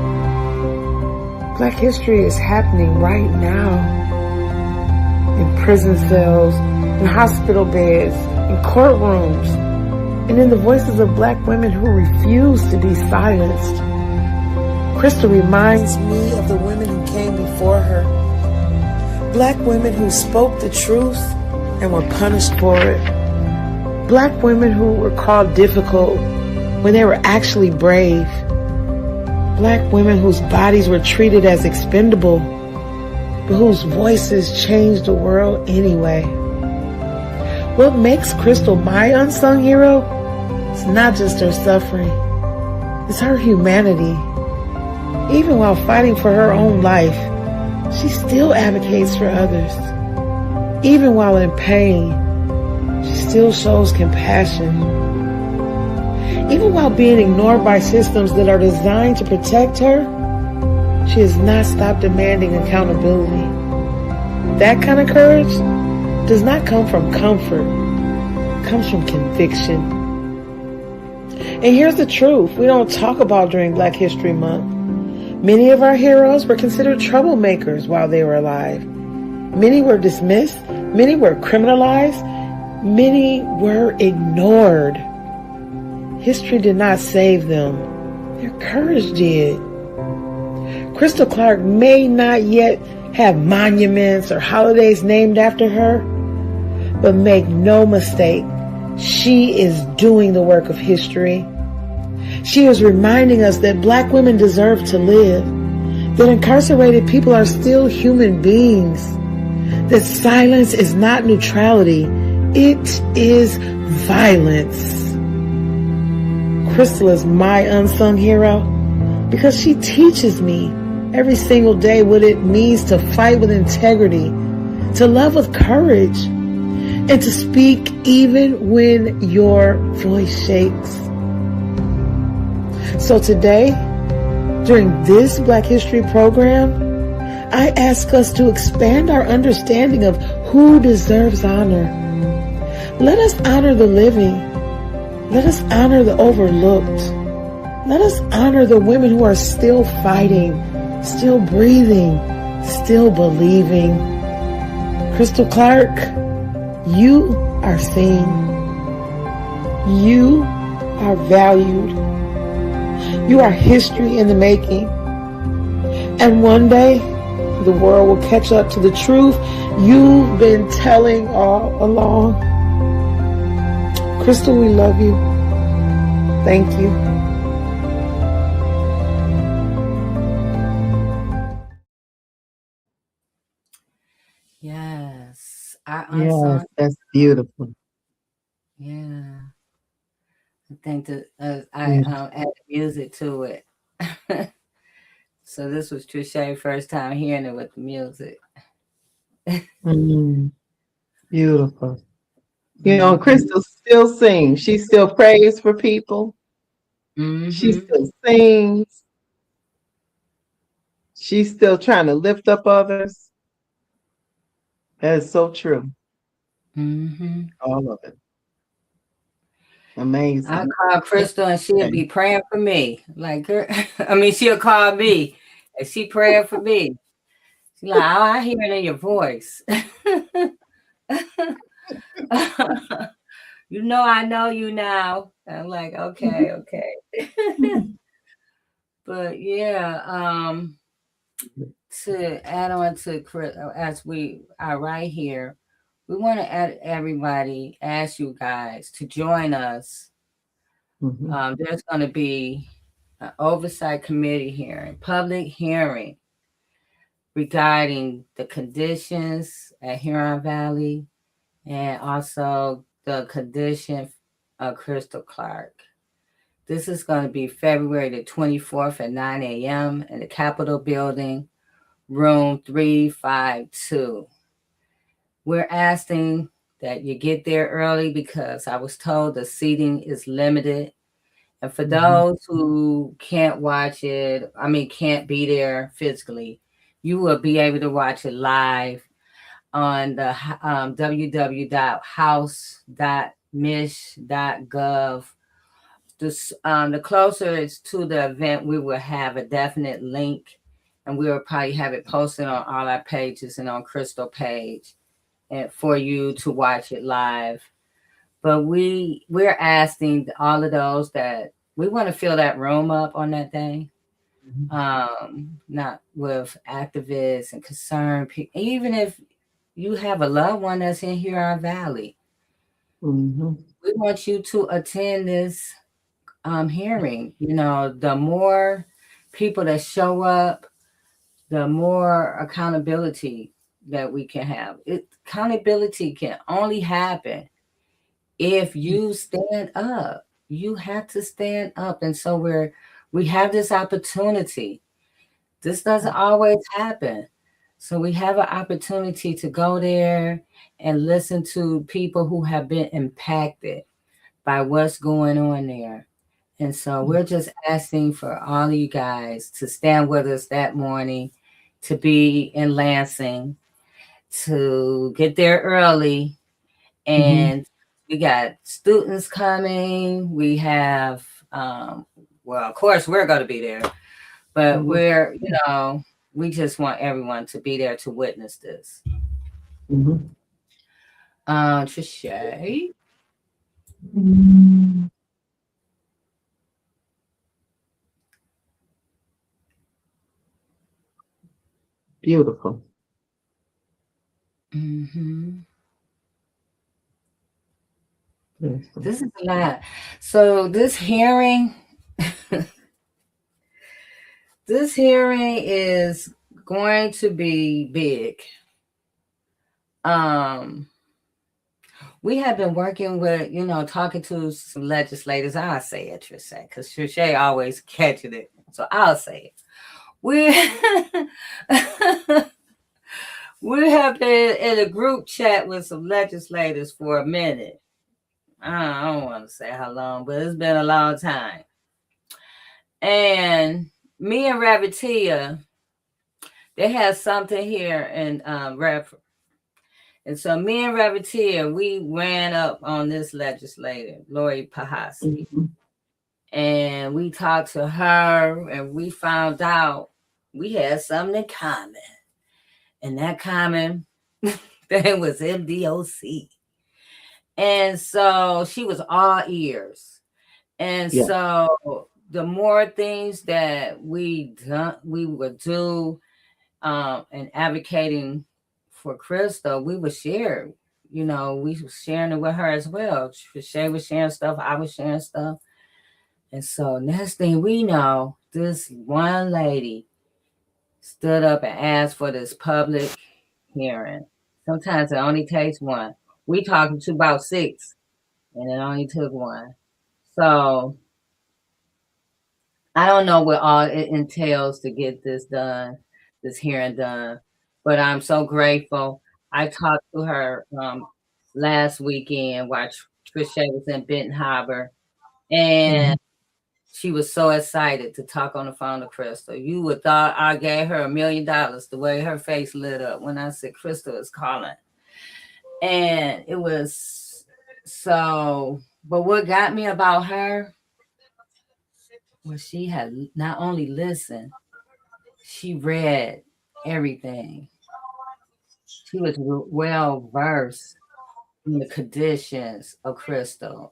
Black history is happening right now. In prison cells, in hospital beds, in courtrooms, and in the voices of Black women who refuse to be silenced. Krystal reminds me of the women who came before her. Black women who spoke the truth and were punished for it. Black women who were called difficult when they were actually brave. Black women whose bodies were treated as expendable, but whose voices changed the world anyway. What makes Krystal my unsung hero is not just her suffering, it's her humanity. Even while fighting for her own life, she still advocates for others. Even while in pain, she still shows compassion. Even while being ignored by systems that are designed to protect her, she has not stopped demanding accountability. That kind of courage does not come from comfort. It comes from conviction. And here's the truth we don't talk about during Black History Month. Many of our heroes were considered troublemakers while they were alive. Many were dismissed. Many were criminalized. Many were ignored. History did not save them. Their courage did. Krystal Clark may not yet have monuments or holidays named after her, but make no mistake, she is doing the work of history. She is reminding us that Black women deserve to live, that incarcerated people are still human beings, that silence is not neutrality, it is violence. Krystal is my unsung hero because she teaches me every single day what it means to fight with integrity, to love with courage, and to speak even when your voice shakes. So today, during this Black History program, I ask us to expand our understanding of who deserves honor. Let us honor the living. Let us honor the overlooked. Let us honor the women who are still fighting, still breathing, still believing. Krystal Clark, you are seen. You are valued. You are history in the making. And one day, the world will catch up to the truth you've been telling all along. Krystal, we love you. Thank you. Yes. Yes, that's beautiful. Yeah. I think that I Mm. added music to it. So this was Trische first time hearing it with the music. Mm. Beautiful. You know, Mm-hmm. Krystal still sings. She still prays for people. She Mm-hmm. still sings. She's still trying to lift up others. That is so true. Mm-hmm. All of it. I Amazing. call Krystal and she'll be praying for me. Like her, I mean, she'll call me and she praying for me. She's like, oh, I hear it in your voice. You know you now. I'm like, okay. But yeah, to add on to Chris, as we are right here, we want to ask you guys to join us. Mhm. There's going to be an oversight committee hearing, public hearing regarding the conditions at Huron Valley and also the condition of Krystal Clark. This is going to be February the 24th at 9 a.m. in the Capitol Building, room 352. We're asking that you get there early because I was told the seating is limited. And for those who can't watch it, can't be there physically, you will be able to watch it live on the www.house.mich.gov. The closer it's to the event, we will have a definite link, and we will probably have it posted on all our pages and on Krystal page, and for you to watch it live. But we're asking all of those that we want to fill that room up on that day. Not with activists and concerned people, even if you have a loved one that's in Huron Valley. Mhm. We want you to attend this hearing. You know, the more people that show up, the more accountability that we can have. Accountability can only happen if you stand up. You have to stand up. And so we have this opportunity. This doesn't always happen. So we have an opportunity to go there and listen to people who have been impacted by what's going on there. And so we're just asking for all of you guys to stand with us that morning, to be in Lansing, to get there early. And we got students coming. We have, well, of course, we're going to be there, but we just want everyone to be there to witness this. Trische. Beautiful. Mm-hmm. Beautiful. This is a lot. So this hearing is going to be big. we have been working with, talking to some legislators. I'll say it, Trisha, because Trisha always catching it. So I'll say it. We we have been in a group chat with some legislators for a minute. I don't want to say how long, but it's been a long time. And me and Ravitia, they had something here in and so me and Ravitia, we ran up on this legislator, Lori Pahasi. Mhm. And we talked to her and we found out we had something in common. And that common thing was MDOC. And so she was all ears. And Yeah. so the more things that we would do and advocating for Krystal, we would share. We were sharing it with her as well. Shay was sharing stuff, I was sharing stuff. And so next thing we know, this one lady stood up and asked for this public hearing. Sometimes it only takes one. We talking to about 6, and it only took one. So I don't know what all it entails to get this done, this hearing done, but I'm so grateful. I talked to her last weekend while Trisha was in Benton Harbor, and she was so excited to talk on the phone to Krystal. You would thought I gave her $1 million the way her face lit up when I said Krystal is calling. And it was so, but what got me about her was she had not only listened, she read everything. She was well versed in the conditions of Krystal.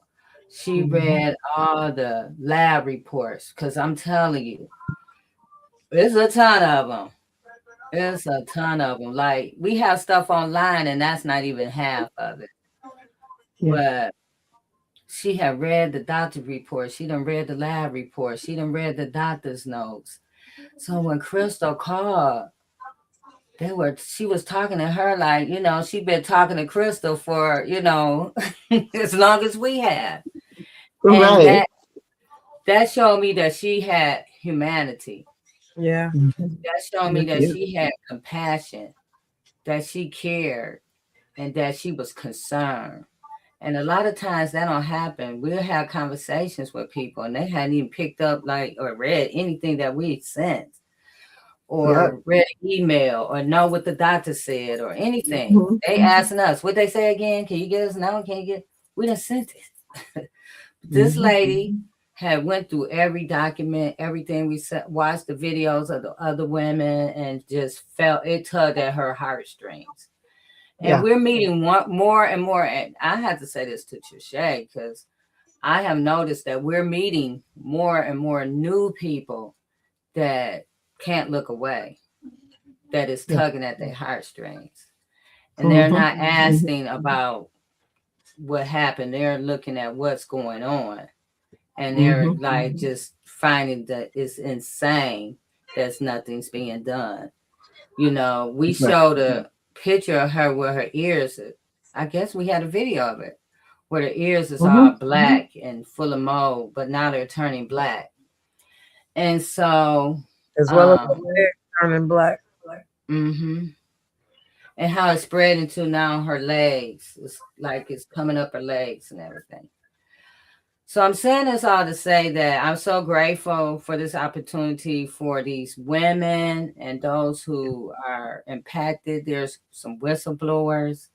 She read all the lab reports because I'm telling you, it's a ton of them. It's a ton of them. Like we have stuff online, and that's not even half of it. Yeah. But she had read the doctor report. She done read the lab report. She done read the doctor's notes. So when Krystal called, she was talking to her like, she'd been talking to Krystal for, as long as we had. And Right. that showed me that she had humanity. Yeah. That showed me that Yeah. she had compassion, that she cared, and that she was concerned. And a lot of times that don't happen. We'll have conversations with people and they hadn't even picked up or read anything that we sent or Yep. read an email or know what the doctor said or anything. Mhm. They asking us, what they say again? Can you get us now? Can you get? We done sent it. This lady had went through every document, everything we sent, watched the videos of the other women and just felt it tugged at her heartstrings. And Yeah. we're meeting more and more. And I have to say this to Trisha because I have noticed that we're meeting more and more new people that can't look away, that is Yeah. tugging at their heartstrings. And they're not asking about what happened. They're looking at what's going on. And they're like just finding that it's insane that nothing's being done. We showed a picture of her with her ears. I guess we had a video of it where the ears is all black and full of mold, but now they're turning black. And so, As well as the leg turning black. and how it's spread into now her legs. It's like it's coming up her legs and everything. So I'm saying this all to say that I'm so grateful for this opportunity for these women and those who are impacted. There's some whistleblowers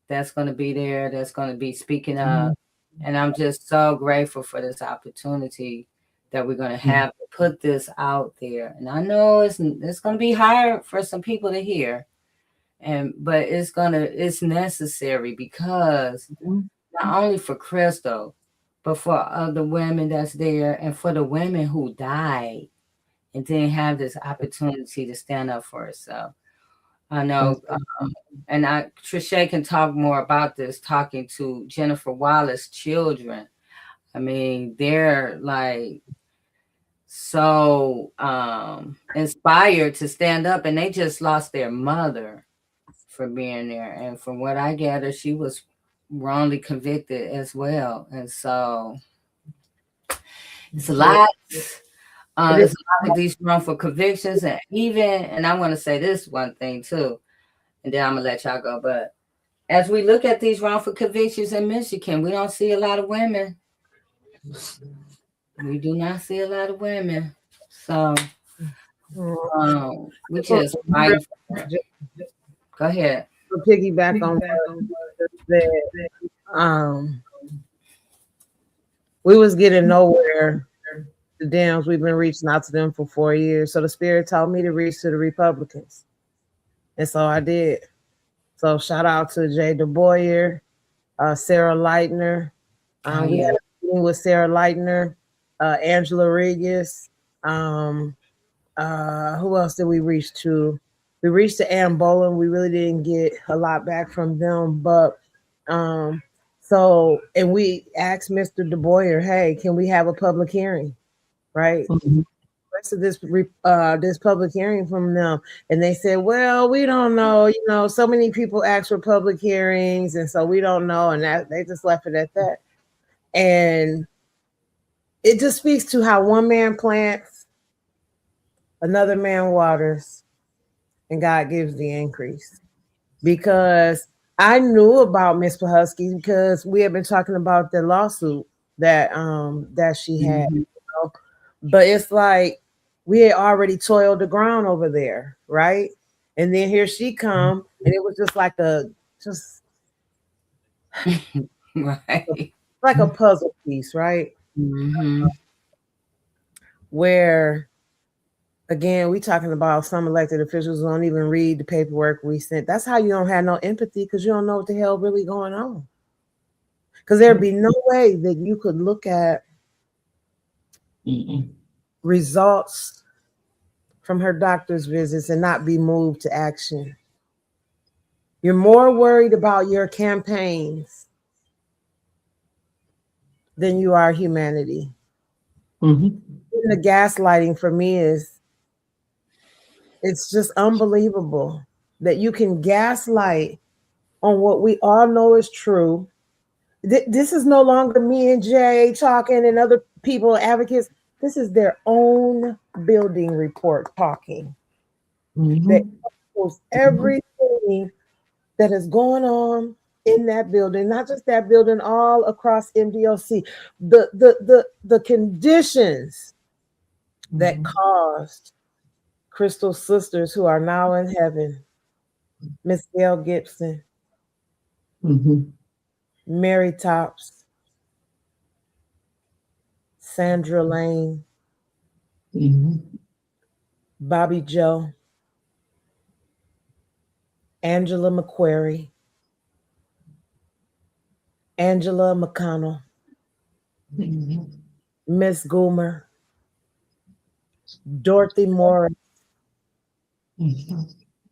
that's going to be there, that's going to be speaking up. And I'm just so grateful for this opportunity that we're going to have to put this out there. And I know it's going to be hard for some people to hear, but it's necessary because not only for Krystal, but for other women that's there and for the women who died and didn't have this opportunity to stand up for herself. I know, and Trisha can talk more about this, talking to Jennifer Wallace's children. I mean, they're like so inspired to stand up, and they just lost their mother for being there. And from what I gather, she was wrongly convicted as well. And so it's a lot. It's a lot of these wrongful convictions, and I'm going to say this one thing too, and then I'm going to let y'all go. But as we look at these wrongful convictions in Michigan, we don't see a lot of women. We do not see a lot of women. So we just fight for it. Go ahead. To piggyback on that, we was getting nowhere. The Dems, we've been reaching out to them for 4 years. So the Spirit told me to reach to the Republicans. And so I did. So shout out to Jay DeBoyer, Sarah Leitner. We had a meeting with Sarah Leitner, Angela Regis. Who else did we reach to? We reached to Ann Boland. We really didn't get a lot back from them. But and we asked Mr. DeBoyer, hey, can we have a public hearing? Right? Mm-hmm. Rest of this public hearing from them, and they said, well, we don't know, so many people ask for public hearings, and so we don't know, and that they just left it at that. And it just speaks to how one man plants, another man waters, and God gives the increase. Because I knew about Miss Pahusky because we had been talking about the lawsuit that she had. But it's like we had already toiled the ground over there, right? And then here she come, and it was just like right, like a puzzle piece, right? Mm-hmm. Where, again, we talking about some elected officials who don't even read the paperwork we sent. That's how you don't have no empathy, because you don't know what the hell really going on. Because there'd be no way that you could look at results from her doctor's visits and not be moved to action. You're more worried about your campaigns than you are humanity. Mm-hmm. The gaslighting for me it's just unbelievable that you can gaslight on what we all know is true. This is no longer me and Jay talking and other people, advocates. This is their own building report talking. That shows everything that is going on in that building, not just that building, all across MDOC. The conditions that caused Krystal's sisters, who are now in heaven, Miss Gail Gibson, Mary Tops, Sandra Lane, Bobby Joe, Angela McQuarrie, Angela McConnell, Miss Goomer, Dorothy Morris,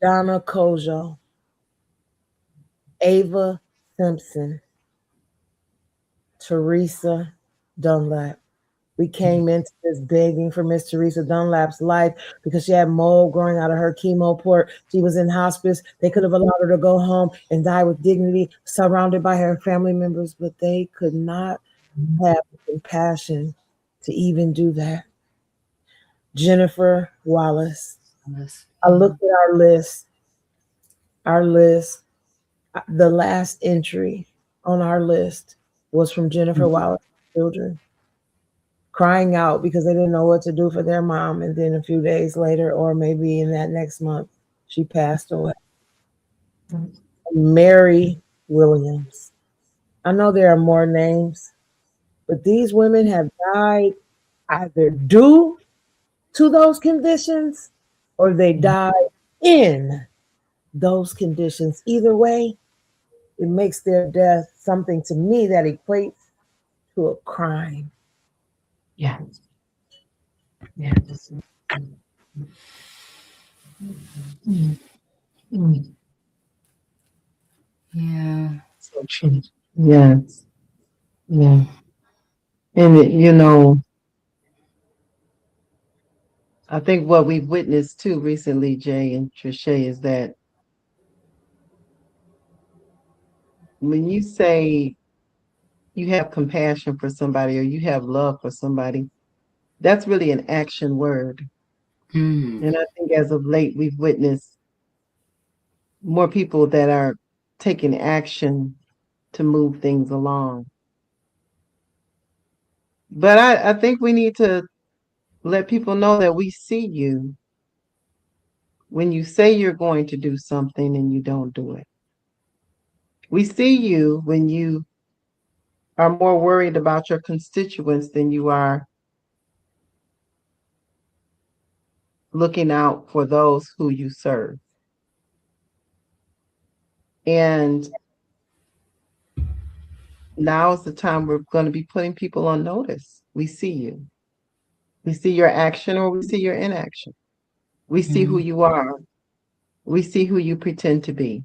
Donna Kojo, Ava Simpson, Teresa Dunlap. We came into this begging for Miss Teresa Dunlap's life because she had mold growing out of her chemo port. She was in hospice. They could have allowed her to go home and die with dignity, surrounded by her family members, but they could not have the compassion to even do that. Jennifer Wallace. I looked at our list. The last entry on our list was from Jennifer Wallace's children, crying out because they didn't know what to do for their mom. And then a few days later, or maybe in that next month, she passed away. Mary Williams. I know there are more names, but these women have died either due to those conditions or they died in those conditions. Either way, it makes their death something to me that equates to a crime. Yeah. Yeah. Yeah. So true. Yes. Yeah. And I think what we've witnessed too recently, Jay and Trische, is that when you say you have compassion for somebody or you have love for somebody, that's really an action word. Mm, And I think as of late, we've witnessed more people that are taking action to move things along. But I think we need to let people know that we see you when you say you're going to do something and you don't do it. We see you when you are more worried about your constituents than you are looking out for those who you serve. And now is the time we're going to be putting people on notice. We see you. We see your action or we see your inaction. We see who mm, you are. We see who you pretend to be.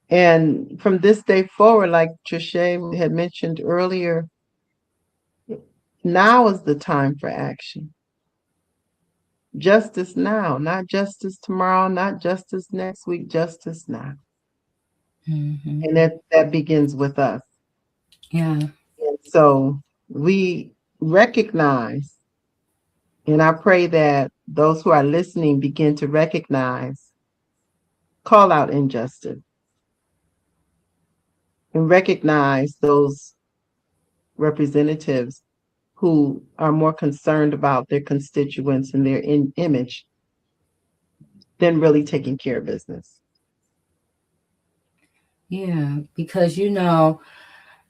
And from this day forward, like Trische had mentioned earlier, now is the time for action. Justice now, not justice tomorrow, not justice next week, justice now. mhm. And that begins with us. Yeah. And so we recognize, and I pray that those who are listening begin to recognize, call out injustice, and recognize those representatives who are more concerned about their constituents and their image than really taking care of business. Yeah. Because, no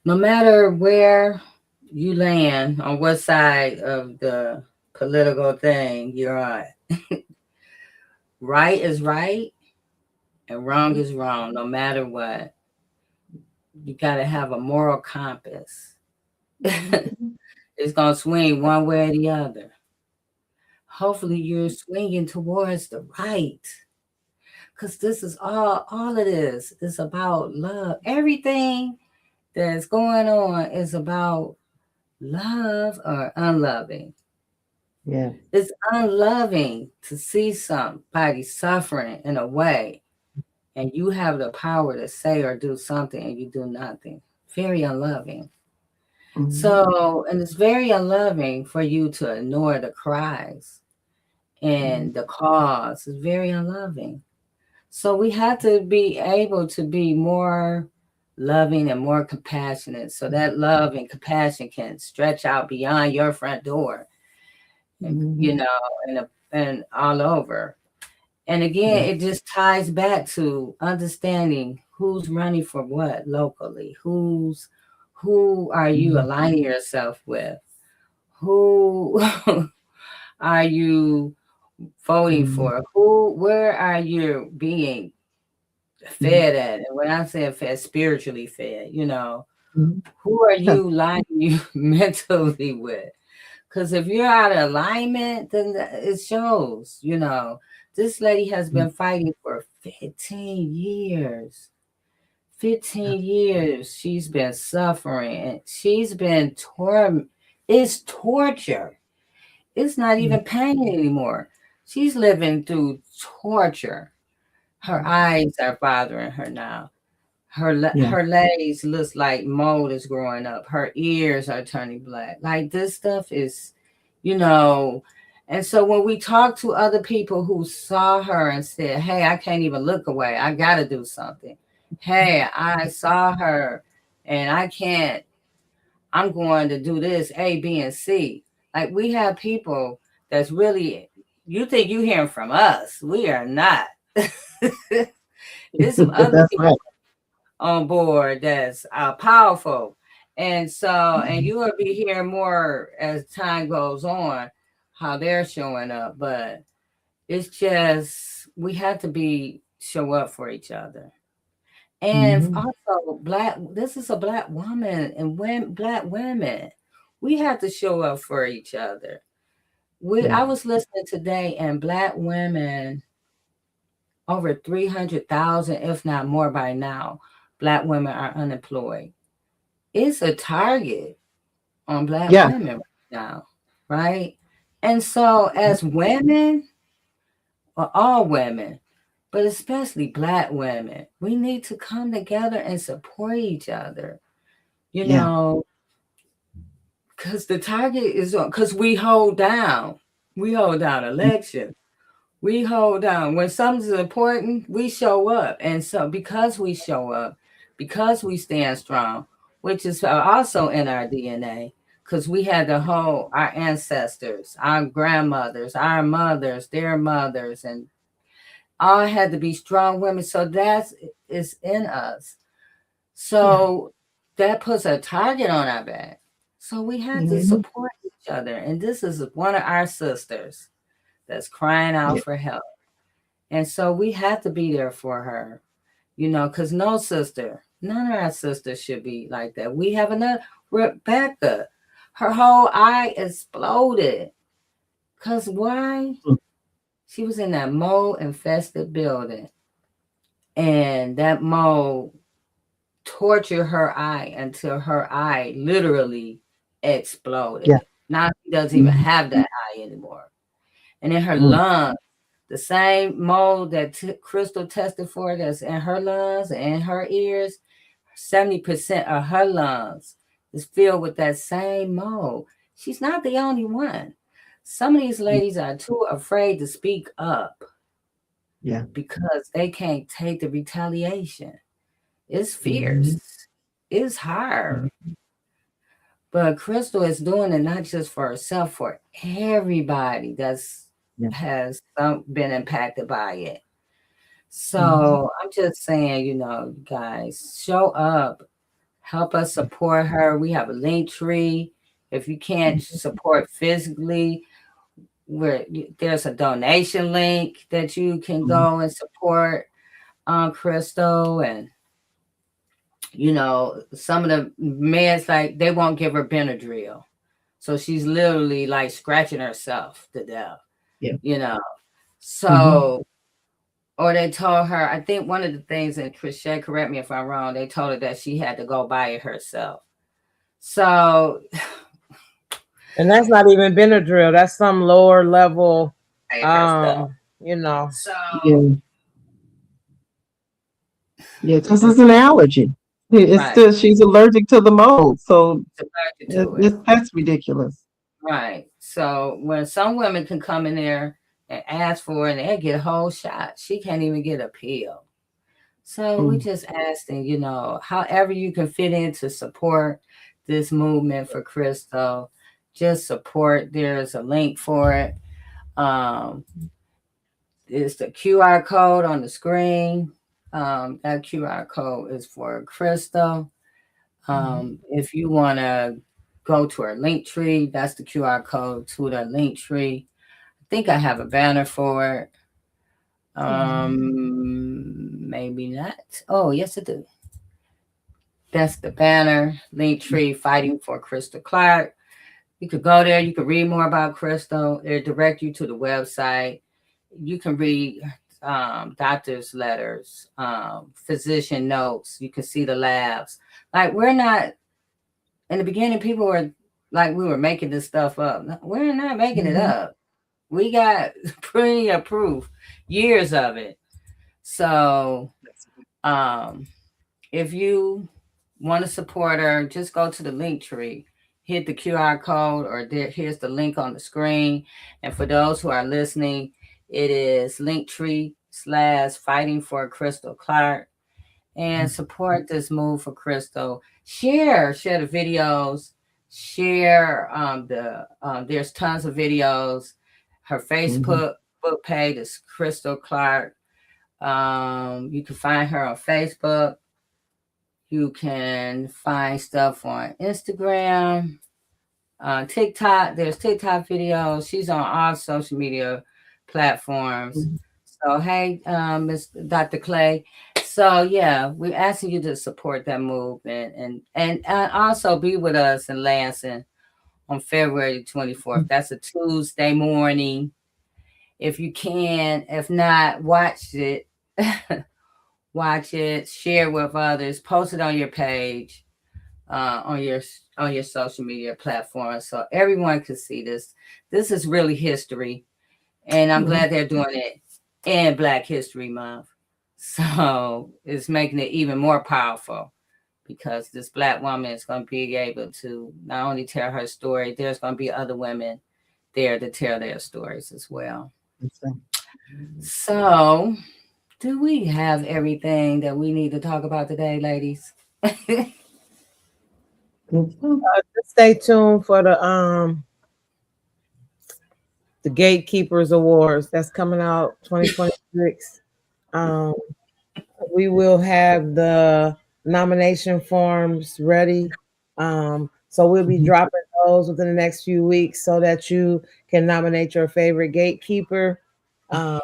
matter where you land, on what side of the political thing you're on, right is right and wrong is wrong, no matter what. You got to have a moral compass. Mhm. It's going to swing one way or the other. Hopefully, you're swinging towards the right. Because this is all it is. It's about love. Everything that's going on is about love or unloving. Yeah. It's unloving to see somebody suffering in a way and you have the power to say or do something and you do nothing. Very unloving. Mhm. So, and it's very unloving for you to ignore the cries Mhm. and the cause. It's very unloving. So we have to be able to be more loving and more compassionate so that love and compassion can stretch out beyond your front door and Mhm. and all over. And again, Yeah. it just ties back to understanding who's running for what locally. Who are you Mhm. aligning yourself with? Who are you voting Mhm. for? Where are you being Mhm. fed at? And when I say fed, spiritually fed, Mhm. who are Huh. you lining you mentally with? Because if you're out of alignment, then it shows. This lady has Mhm. been fighting for 15 years. 15 years she's been suffering. And she's been it's torture. It's not Mhm. even pain anymore. She's living through torture. Her Mhm. eyes are bothering her now. Yeah. Her legs looks like mold is growing up. Her ears are turning black. Like this stuff is, you know. And so when we talk to other people who saw her and said, "Hey, I can't even look away. I got to do something." Hey, I saw her and I can't. I'm going to do this A, B, and C. Like we have people that's really. You think you hearing from us? We are not. There's some other That's people right. on board that's powerful. And so, and Mhm. you will be hearing more as time goes on how they're showing up. But it's just, we have to show up for each other. And Mhm. also, this is a black woman and black women. We have to show up for each other. Yeah. I was listening today, and black women, over 300,000, if not more by now, black women are unemployed. It's a target on black Yeah. women right now, right? And so, as women, or all women, but especially Black women. We need to come together and support each other, you Yeah. know, because the target is on, because we hold down elections. We hold down. When something's important, we show up. And so because we show up, because we stand strong, which is also in our DNA, because we had our ancestors, our grandmothers, our mothers, their mothers, and all had to be strong women. So that is in us. So that puts a target on our back. So we have to Mhm. support each other. And this is one of our sisters that's crying out Yeah. for help. And so we have to be there for her, because none of our sisters should be like that. We have another Rebecca. Her whole eye exploded. Because why? Mm. She was in that mold infested building. And that mold tortured her eye until her eye literally exploded. Yeah. Now she doesn't even Mhm. have that eye anymore. And in her Mm. lungs, the same mold that Krystal tested for that's in her lungs and her ears, 70% of her lungs is filled with that same mold. She's not the only one. Some of these ladies are too afraid to speak up Yeah. because they can't take the retaliation. It's Mhm. fierce. It's hard. Mhm. But Krystal is doing it not just for herself, for everybody that's Yeah. has been impacted by it. Mhm. So I'm just saying, guys, show up, help us support her. We have a link tree. If you can't Mhm. support physically, there's a donation link that you can Mhm. go and support Krystal. And some of the meds, like, they won't give her Benadryl. So she's literally like scratching herself to death, Yeah. you know. Mhm. So, or they told her, I think one of the things, and Trische, correct me if I'm wrong, they told her that she had to go buy it herself. So, And that's not even Benadryl. That's some lower level, buy it herself. you know. So, Yeah. Yeah, because it's an allergy. It's right, still she's allergic to the mold, so to allergic to it. that's ridiculous. Right. So when some women can come in there and ask for it and they get a whole shot, she can't even get a pill. So we Mm. just asking, however you can fit in to support this movement for Krystal, just support. There's a link for it. Um, it's the QR code on the screen. That QR code is for Krystal. If you want to go to our link tree, that's the QR code to the link tree. I think I have a banner for it. Maybe not. Oh, yes, I do. That's the banner, link tree, fighting for Krystal Clark. You could go there. You could read more about Krystal. It'll direct you to the website. You can read doctor's letters, physician notes. You can see the labs. Like, we're not, in the beginning, people were like, we were making this stuff up. No, we're not making it Mhm. up. We got plenty of proof, years of it. So, um, if you want to support her, just go to the link tree, hit the QR code, or here's the link on the screen. And for those who are listening, it is Linktree/fighting for Krystal Clark, and support this move for Krystal. Share the videos. Share there's tons of videos. Her Mhm. Facebook book page is Krystal Clark. You can find her on Facebook. You can find stuff on Instagram, TikTok. There's TikTok videos. She's on all social media platforms. Mhm. So, hey, Miss Dr. Clay. So, yeah, we're asking you to support that movement and also be with us in Lansing on February 24th. That's a Tuesday morning. If you can, if not, watch it. Watch it, share with others, post it on your page, on your social media platforms, so everyone can see this. This is really history, and I'm Mhm. glad they're doing it in Black History Month. So it's making it even more powerful because this Black woman is going to be able to not only tell her story, there's going to be other women there to tell their stories as well. So, do we have everything that we need to talk about today, ladies? Just stay tuned for the Gatekeepers Awards that's coming out 2026. We will have the nomination forms ready. So we'll be dropping those within the next few weeks so that you can nominate your favorite gatekeeper. And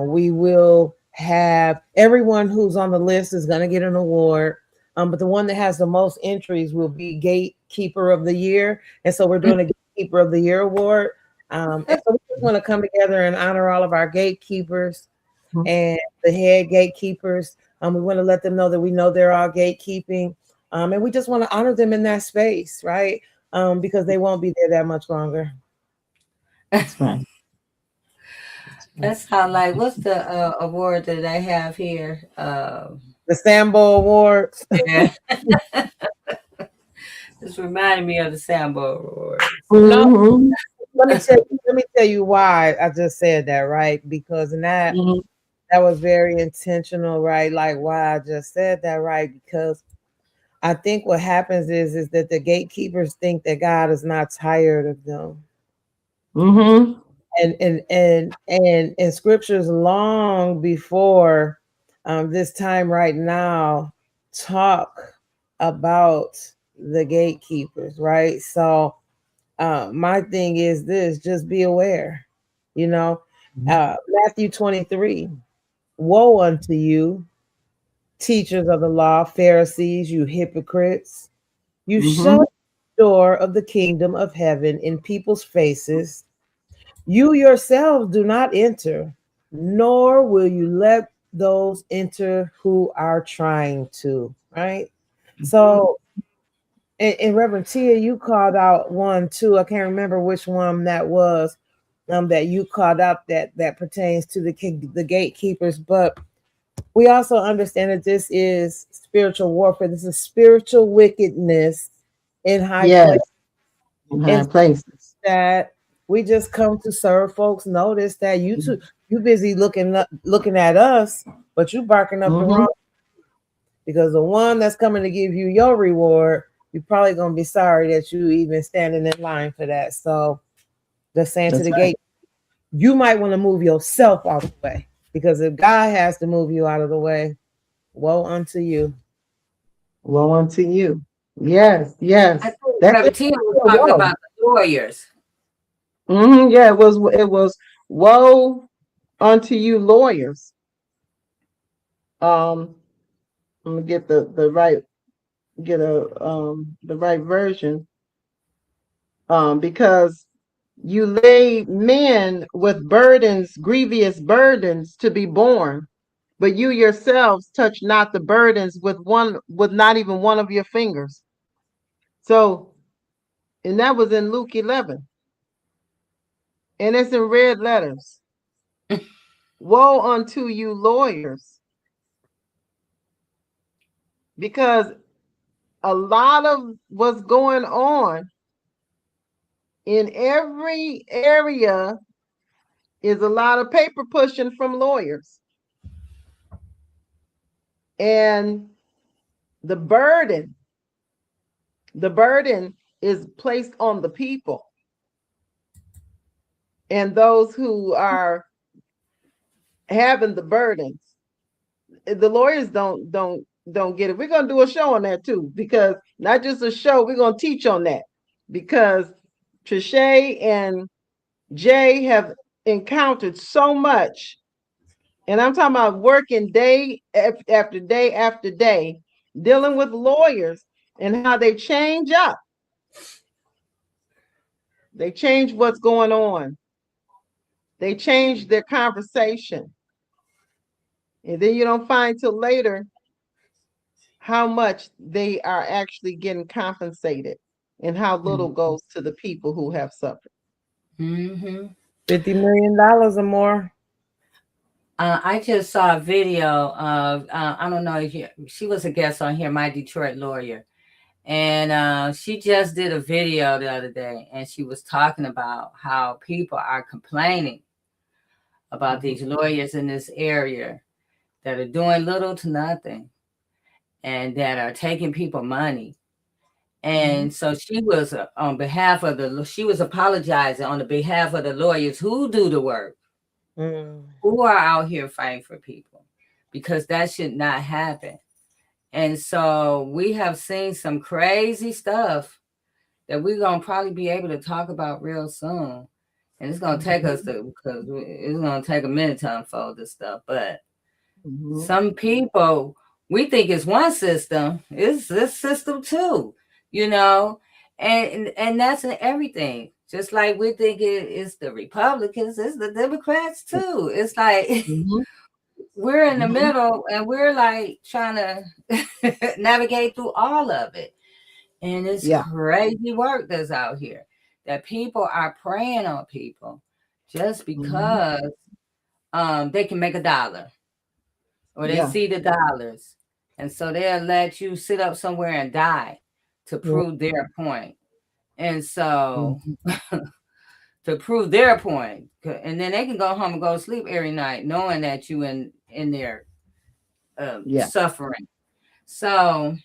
we will have everyone who's on the list is going to get an award. But the one that has the most entries will be Gatekeeper of the Year. And so we're doing a Gatekeeper of the Year award. And so we just want to come together and honor all of our gatekeepers and the head gatekeepers. We want to let them know that we know they're all gatekeeping. And we just want to honor them in that space, right? Because they won't be there that much longer. That's right. That's how, like, what's the award that I have here? The Sambo Awards. Yeah. This reminded me of the Sambo Awards. No, let me tell you why I just said that, right? Because in that that was very intentional, right? Like why I just said that, right? Because I think what happens is that the gatekeepers think that God is not tired of them. And scriptures long before this time right now talk about the gatekeepers, right? So my thing is this: just be aware, Matthew 23, woe unto you, teachers of the law, Pharisees, you hypocrites, you shut the door of the kingdom of heaven in people's faces. You yourselves do not enter, nor will you let those enter who are trying to, right? So, and Reverend Tia, you called out one too. I can't remember which one that was that you called out that pertains to the gatekeepers. But we also understand that this is spiritual warfare. This is spiritual wickedness in high places. That we just come to serve folks. Notice that you busy looking at us, but you barking up the wrong. Because the one that's coming to give you your reward, you're probably gonna be sorry that you even standing in line for that. So, just saying to the gate, you might want to move yourself out of the way. Because if God has to move you out of the way, woe unto you. Woe unto you. Yes. I think Reverend Tia was talking about the lawyers. Yeah, it was woe unto you, lawyers. I'm gonna get the right version. Because you lay men with burdens, grievous burdens to be borne, but you yourselves touch not the burdens with not even one of your fingers. So, and that was in Luke 11. And it's in red letters. Woe unto you, lawyers. Because a lot of what's going on in every area is a lot of paper pushing from lawyers. And the burden is placed on the people. And those who are having the burdens, the lawyers don't get it. We're going to do a show on that too, because not just a show, we're going to teach on that, because Trische and Jay have encountered so much. And I'm talking about working day after day after day, dealing with lawyers and how they change up. They change what's going on. They change their conversation. And then you don't find till later how much they are actually getting compensated and how little goes to the people who have suffered. $50 million or more. I just saw a video of I don't know if she was a guest on here, My Detroit Lawyer, and she just did a video the other day, and she was talking about how people are complaining about these lawyers in this area that are doing little to nothing and that are taking people money. And so she was on behalf of she was apologizing on the behalf of the lawyers who do the work, who are out here fighting for people, because that should not happen. And so we have seen some crazy stuff that we're going to probably be able to talk about real soon. And it's going to take us because it's going to take a minute to unfold this stuff. But some people, we think it's one system, it's this system too, you know, and that's in everything. Just like we think it's the Republicans, it's the Democrats too. It's like we're in the middle and we're like trying to navigate through all of it. And it's crazy work that's out here that people are preying on people just because they can make $1 or they see the dollars. And so they'll let you sit up somewhere and die to prove their point. And so to prove their point, and then they can go home and go to sleep every night knowing that you in there suffering. So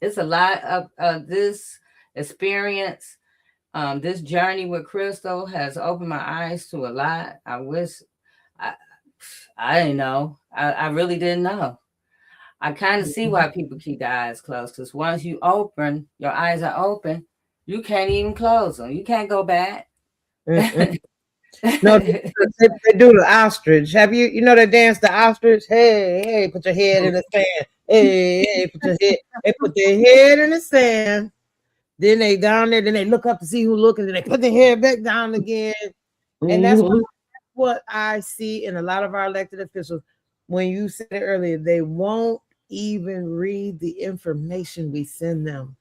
it's a lot of this experience. This journey with Krystal has opened my eyes to a lot. I wish I didn't know. I really didn't know. I kind of see why people keep their eyes closed, because once you open, your eyes are open, you can't even close them. You can't go back. No, they do the ostrich. Have you know they dance the ostrich? Hey, hey, put your head in the sand. Hey, hey, put your head. They put their head in the sand. Then they down there. Then they look up to see who looking. Then they put their head back down again. And that's what I see in a lot of our elected officials. When you said it earlier, they won't even read the information we send them.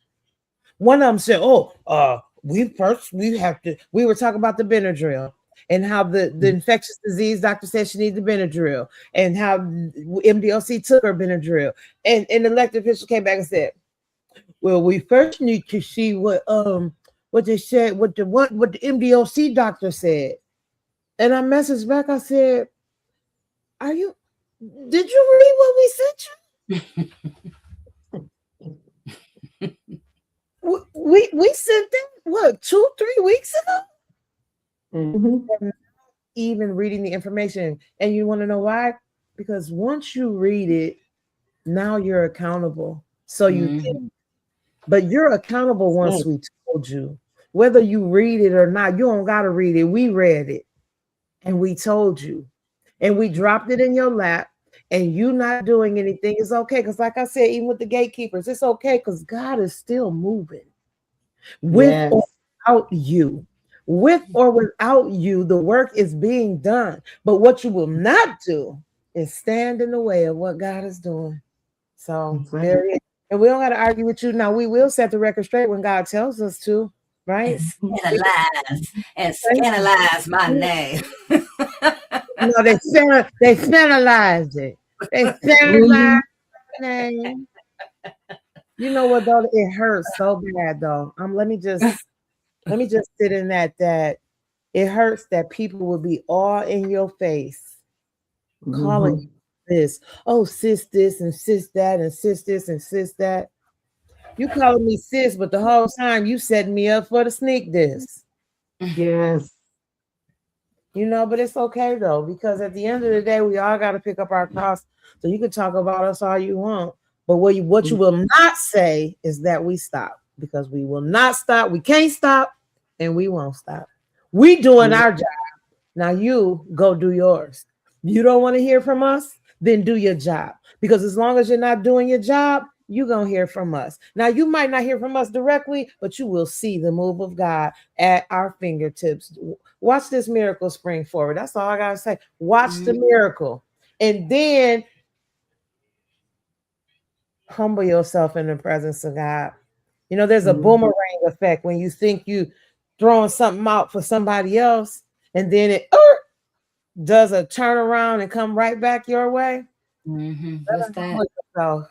One of them said, we were talking about the Benadryl and how the infectious disease doctor said she needs the Benadryl and how MDOC took her Benadryl. And the elected official came back and said, well, we first need to see what they said, what the MDOC doctor said. And I messaged back, I said, did you read what we sent you? we sent that what 2-3 weeks ago. Even reading the information, and you want to know why? Because once you read it, now you're accountable. So you think, but you're accountable once we told you. Whether you read it or not, you don't gotta read it. We read it, and we told you, and we dropped it in your lap. And you not doing anything is okay. Because like I said, even with the gatekeepers, it's okay because God is still moving. With or without you. With or without you, the work is being done. But what you will not do is stand in the way of what God is doing. So there it is. And we don't got to argue with you. Now, we will set the record straight when God tells us to, right? And scandalize my name. No, they scandalized it. They scandalized my name. You know what though? It hurts so bad though. Let me just sit in that it hurts that people will be all in your face calling you this. Oh, sis this and sis that and sis this and sis that. You calling me sis, but the whole time you setting me up for the sneak this. Yes. You know, but it's okay though, because at the end of the day, we all got to pick up our cross. So you can talk about us all you want, but what you will not say is that we stop, because we will not stop. We can't stop, and we won't stop. We doing our job. Now you go do yours. You don't want to hear from us? Then do your job, because as long as you're not doing your job, you're going to hear from us. Now, you might not hear from us directly, but you will see the move of God at our fingertips. Watch this miracle spring forward. That's all I got to say. Watch the miracle. And then humble yourself in the presence of God. You know, there's a boomerang effect when you think you throwing something out for somebody else, and then does a turnaround and come right back your way, What's that? so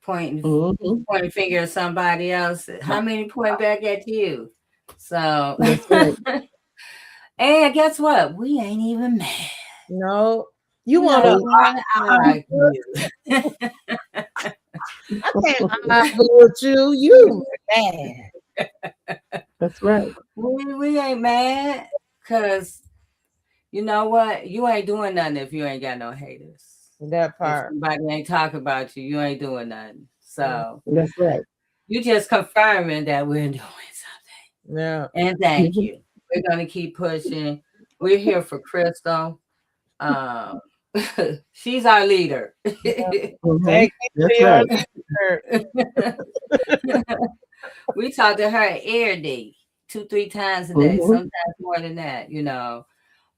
Pointing, Mhm. pointing finger at somebody else. How many point back at you? So, That's right. and guess what? We ain't even mad. no, you You want know to what? I like you. I can't argue with you. You mad. That's right. We ain't mad because you know what? You ain't doing nothing if you ain't got no haters. That If part. somebody ain't talking about you, you ain't doing nothing. So That's right. you just confirming that we're doing something. Yeah. And thank Mhm. you. We're gonna keep pushing. We're here for Krystal. Um, she's our leader. Mhm. Take me That's to your right. leader. We talk to her every day, 2, 3 times a day, Mhm. sometimes more than that, you know.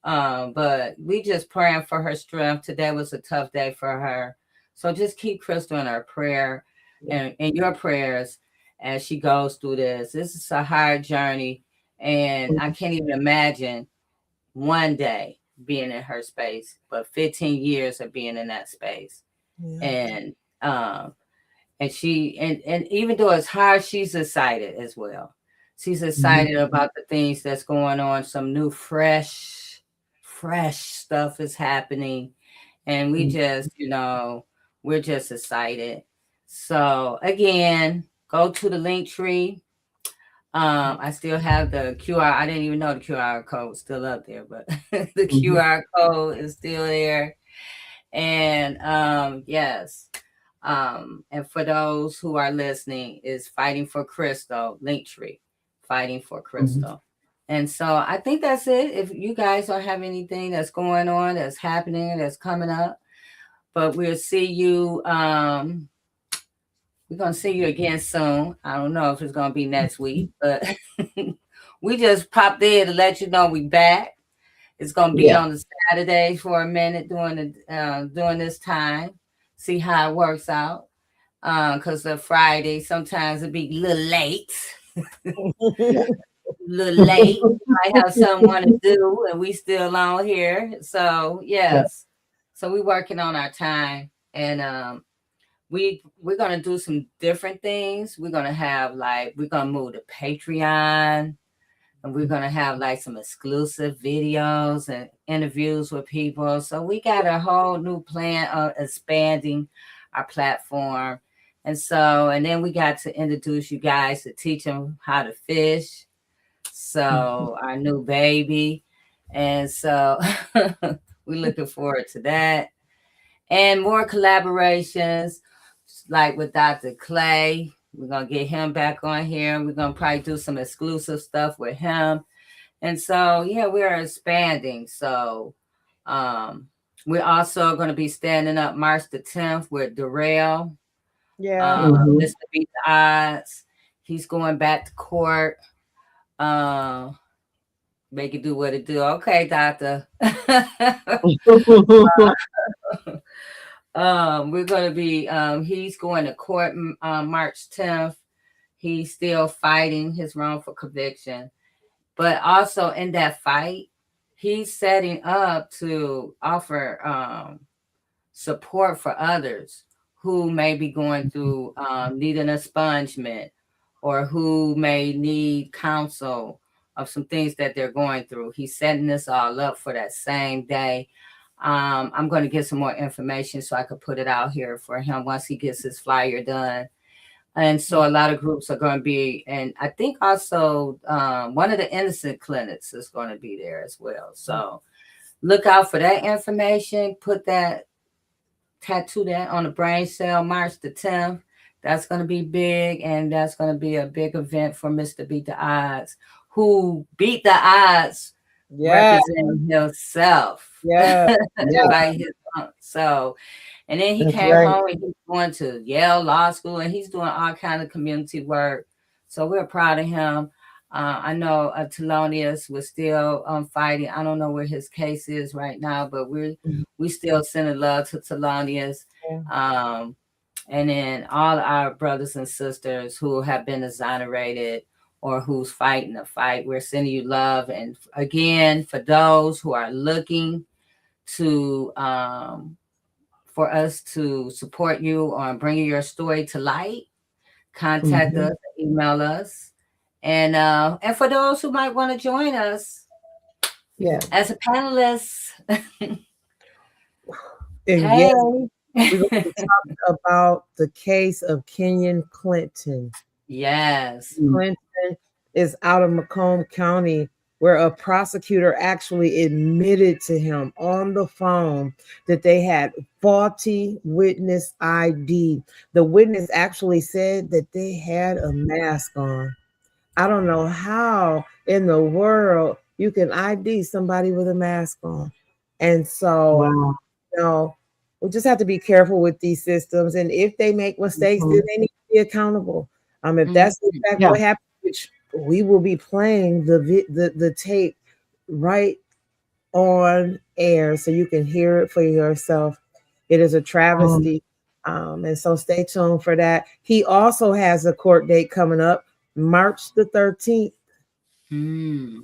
But we just praying for her strength. Today was a tough day for her. So just keep Krystal in our prayer and in your prayers as she goes through this. This is a hard journey. And I can't even imagine one day being in her space, but 15 years of being in that space. Yeah. Um and she and even though it's hard, she's excited as well. She's Mhm. excited about the things that's going on. Some new fresh stuff is happening, and we Mhm. just, we're just excited. So again, go to the link tree. I still have the QR. I didn't even know the QR code was still up there, but the Mhm. QR code is still there. And yes. And for those who are listening, is Fighting for Krystal, Linktree, Fighting for Mhm. Krystal. And so I think that's it. If you guys don't have anything that's going on, that's happening, that's coming up, but we'll see you. We're gonna see you again soon. I don't know if it's gonna be next week, but we just popped in to let you know we back. It's gonna be Yeah. on the Saturday for a minute during this time. See how it works out. Because the Friday sometimes it be a little late, Yeah. little late. Might have something want to do, and we still on here. So Yeah. yes, so we working on our time, and we're gonna do some different things. We're gonna move to Patreon, and we're gonna have like some exclusive videos and interviews with people. So we got a whole new plan of expanding our platform. And then we got to introduce you guys to teach them how to fish. Mhm. So our new baby. And so we're looking forward to that. And more collaborations like with Dr. Clay. We're gonna get him back on here. We're gonna probably do some exclusive stuff with him. And so, yeah, we're expanding. So, um, we're also going to be standing up March the 10th with Darrell, Yeah. Mhm. Mr. Beat the Odds. He's going back to court. Uh, Make it do what it do. Okay, doctor. We're going to be, he's going to court March 10th. He's still fighting his wrongful conviction. But also in that fight, he's setting up to offer support for others who may be going through needing expungement or who may need counsel of some things that they're going through. He's setting this all up for that same day. I'm going to get some more information so I could put it out here for him once he gets his flyer done. And so a lot of groups are going to be, and I think also one of the innocent clinics is going to be there as well. So look out for that information. Tattoo that on the brain cell March the 10th. That's going to be big, and that's going to be a big event for Mr. Beat the Odds, who beat the odds Yeah. representing himself Yeah. Yeah. by his so. And then he That's came right. home and he's going to Yale Law School and he's doing all kind of community work. So we're proud of him. I know Thelonious was still fighting. I don't know where his case is right now, but we still sending love to Thelonious. Um, and then all our brothers and sisters who have been exonerated or who's fighting the fight, we're sending you love. And again, for those who are looking to for us to support you on bringing your story to light, contact us, email us, and for those who might want to join us as a panelist, And hey. We're going to be talking about the case of Kenyon Clinton. Yes. Clinton is out of Macomb County, where a prosecutor actually admitted to him on the phone that they had faulty witness ID. The witness actually said that they had a mask on. I don't know how in the world you can ID somebody with a mask on. And so, we just have to be careful with these systems. And if they make mistakes, then they need to be accountable. If that's in fact what happened, which we will be playing the tape right on air so you can hear it for yourself. It is a travesty. And so stay tuned for that. He also has a court date coming up, March the 13th.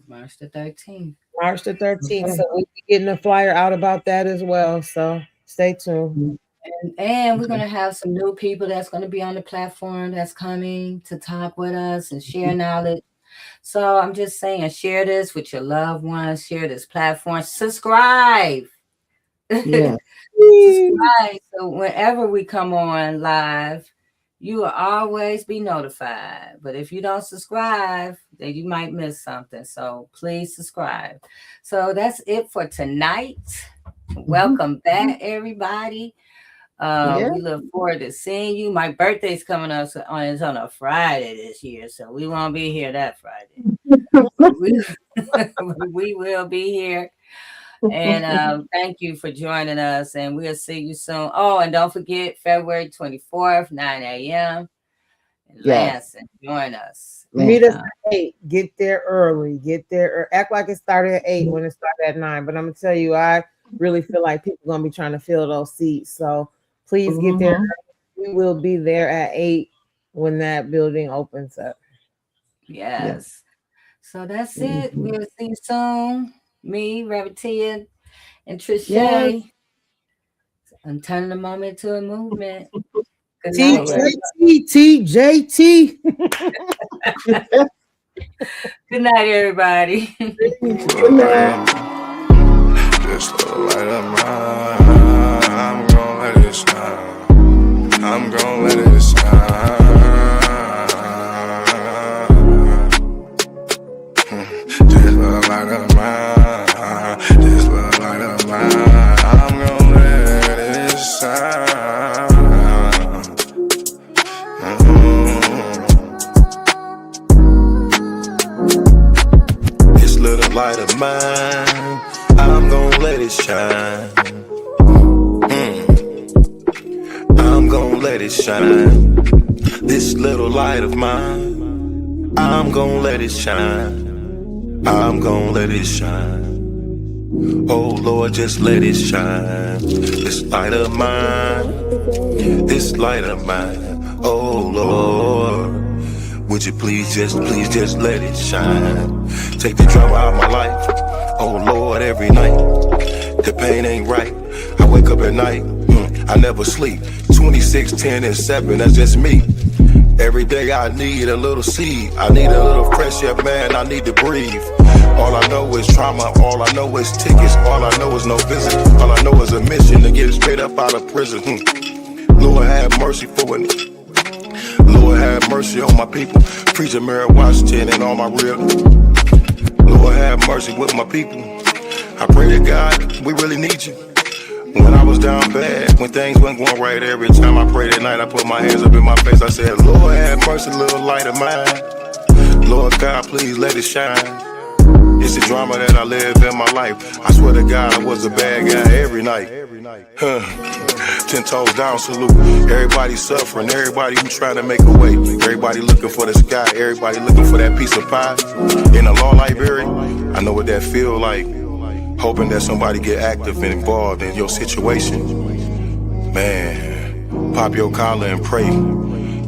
March the 13th. March the 13th. Okay. So we'll be getting a flyer out about that as well. So stay tuned. And we're going to have some new people that's going to be on the platform that's coming to talk with us and share knowledge. So I'm just saying, share this with your loved ones, share this platform, subscribe. Yeah. Subscribe. So whenever we come on live, you will always be notified. But if you don't subscribe, then you might miss something. So please subscribe. So that's it for tonight. Welcome back, everybody. We look forward to seeing you. My birthday's coming up on a Friday this year, so we won't be here that Friday. we will be here. And thank you for joining us, and we'll see you soon. Oh, and don't forget, February 24th, 9 a.m. Lansing, join us. Meet us at 8. Get there early. Get there. Act like it started at 8 when it started at 9. But I'm going to tell you, I really feel like people are going to be trying to fill those seats. So please get there. We will be there at 8 when that building opens up. Yes. So that's it. We'll see you soon. Me, Reverend Tia, and Trische. Yes. I'm turning the moment to a movement. TJT. Good night, everybody. Good night. Just the light of mine. I'm gonna let it shine. I'm gonna let it shine. Just the light of mine. Just the light of mine. I'm gonna let it shine. This little light of mine, I'm gonna let it shine. I'm gonna let it shine. This little light of mine, I'm gonna let it shine. I'm gonna let it shine. Oh Lord, just let it shine. This light of mine, this light of mine. Oh Lord, would you please just let it shine. Take the drama out of my life. Oh Lord, every night the pain ain't right. I wake up at night, I never sleep. 26, 10, and 7, that's just me. Every day I need a little seed. I need a little fresh air, man, I need to breathe. All I know is trauma, all I know is tickets. All I know is no visit. All I know is a mission to get straight up out of prison. Lord have mercy for it. Lord have mercy on my people. Preacher Mary Washington and all my real. Lord have mercy with my people. I pray to God, we really need you. When I was down bad, when things weren't going right, every time I prayed at night, I put my hands up in my face. I said, Lord have mercy, little light of mine. Lord God, please let it shine. It's the drama that I live in my life. I swear to God, I was a bad guy every night. 10 toes down, salute. Everybody suffering, everybody who trying to make a way. Everybody looking for the sky, everybody looking for that piece of pie. In a law library, I know what that feel like. Hoping that somebody get active and involved in your situation. Man, pop your collar and pray.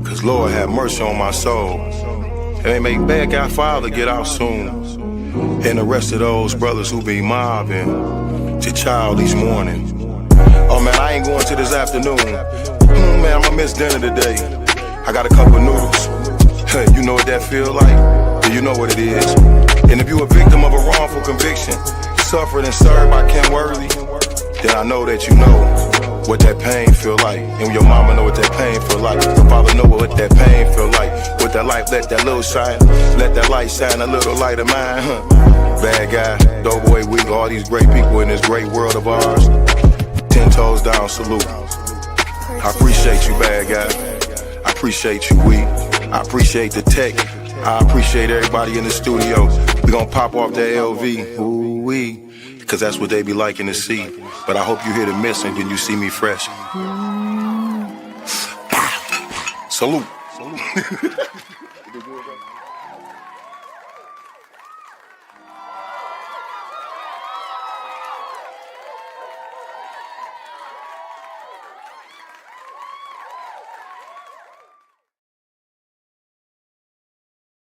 Cause Lord have mercy on my soul. And they make bad guy father get out soon. and the rest of those brothers who be mobbing to child each morning. Oh man, I ain't going to this afternoon. Man, I'ma miss dinner today. I got a cup of noodles. Hey, you know what that feel like? Do you know what it is? And if you a victim of a wrongful conviction, suffered and served by Ken Worthy, then I know that you know what that pain feel like. And your mama know what that pain feel like. Your father know what that pain feel like. With that light, let that little shine. Let that light shine a little light of mine, huh? Bad guy, Doughboy Week, all these great people in this great world of ours. 10 toes down, salute. I appreciate you, bad guy. I appreciate you, Week. I appreciate the tech. I appreciate everybody in the studio. We gonna pop off that LV, ooh-wee, cause that's what they be liking to see. But I hope you hear the missing when you see me fresh. Salute.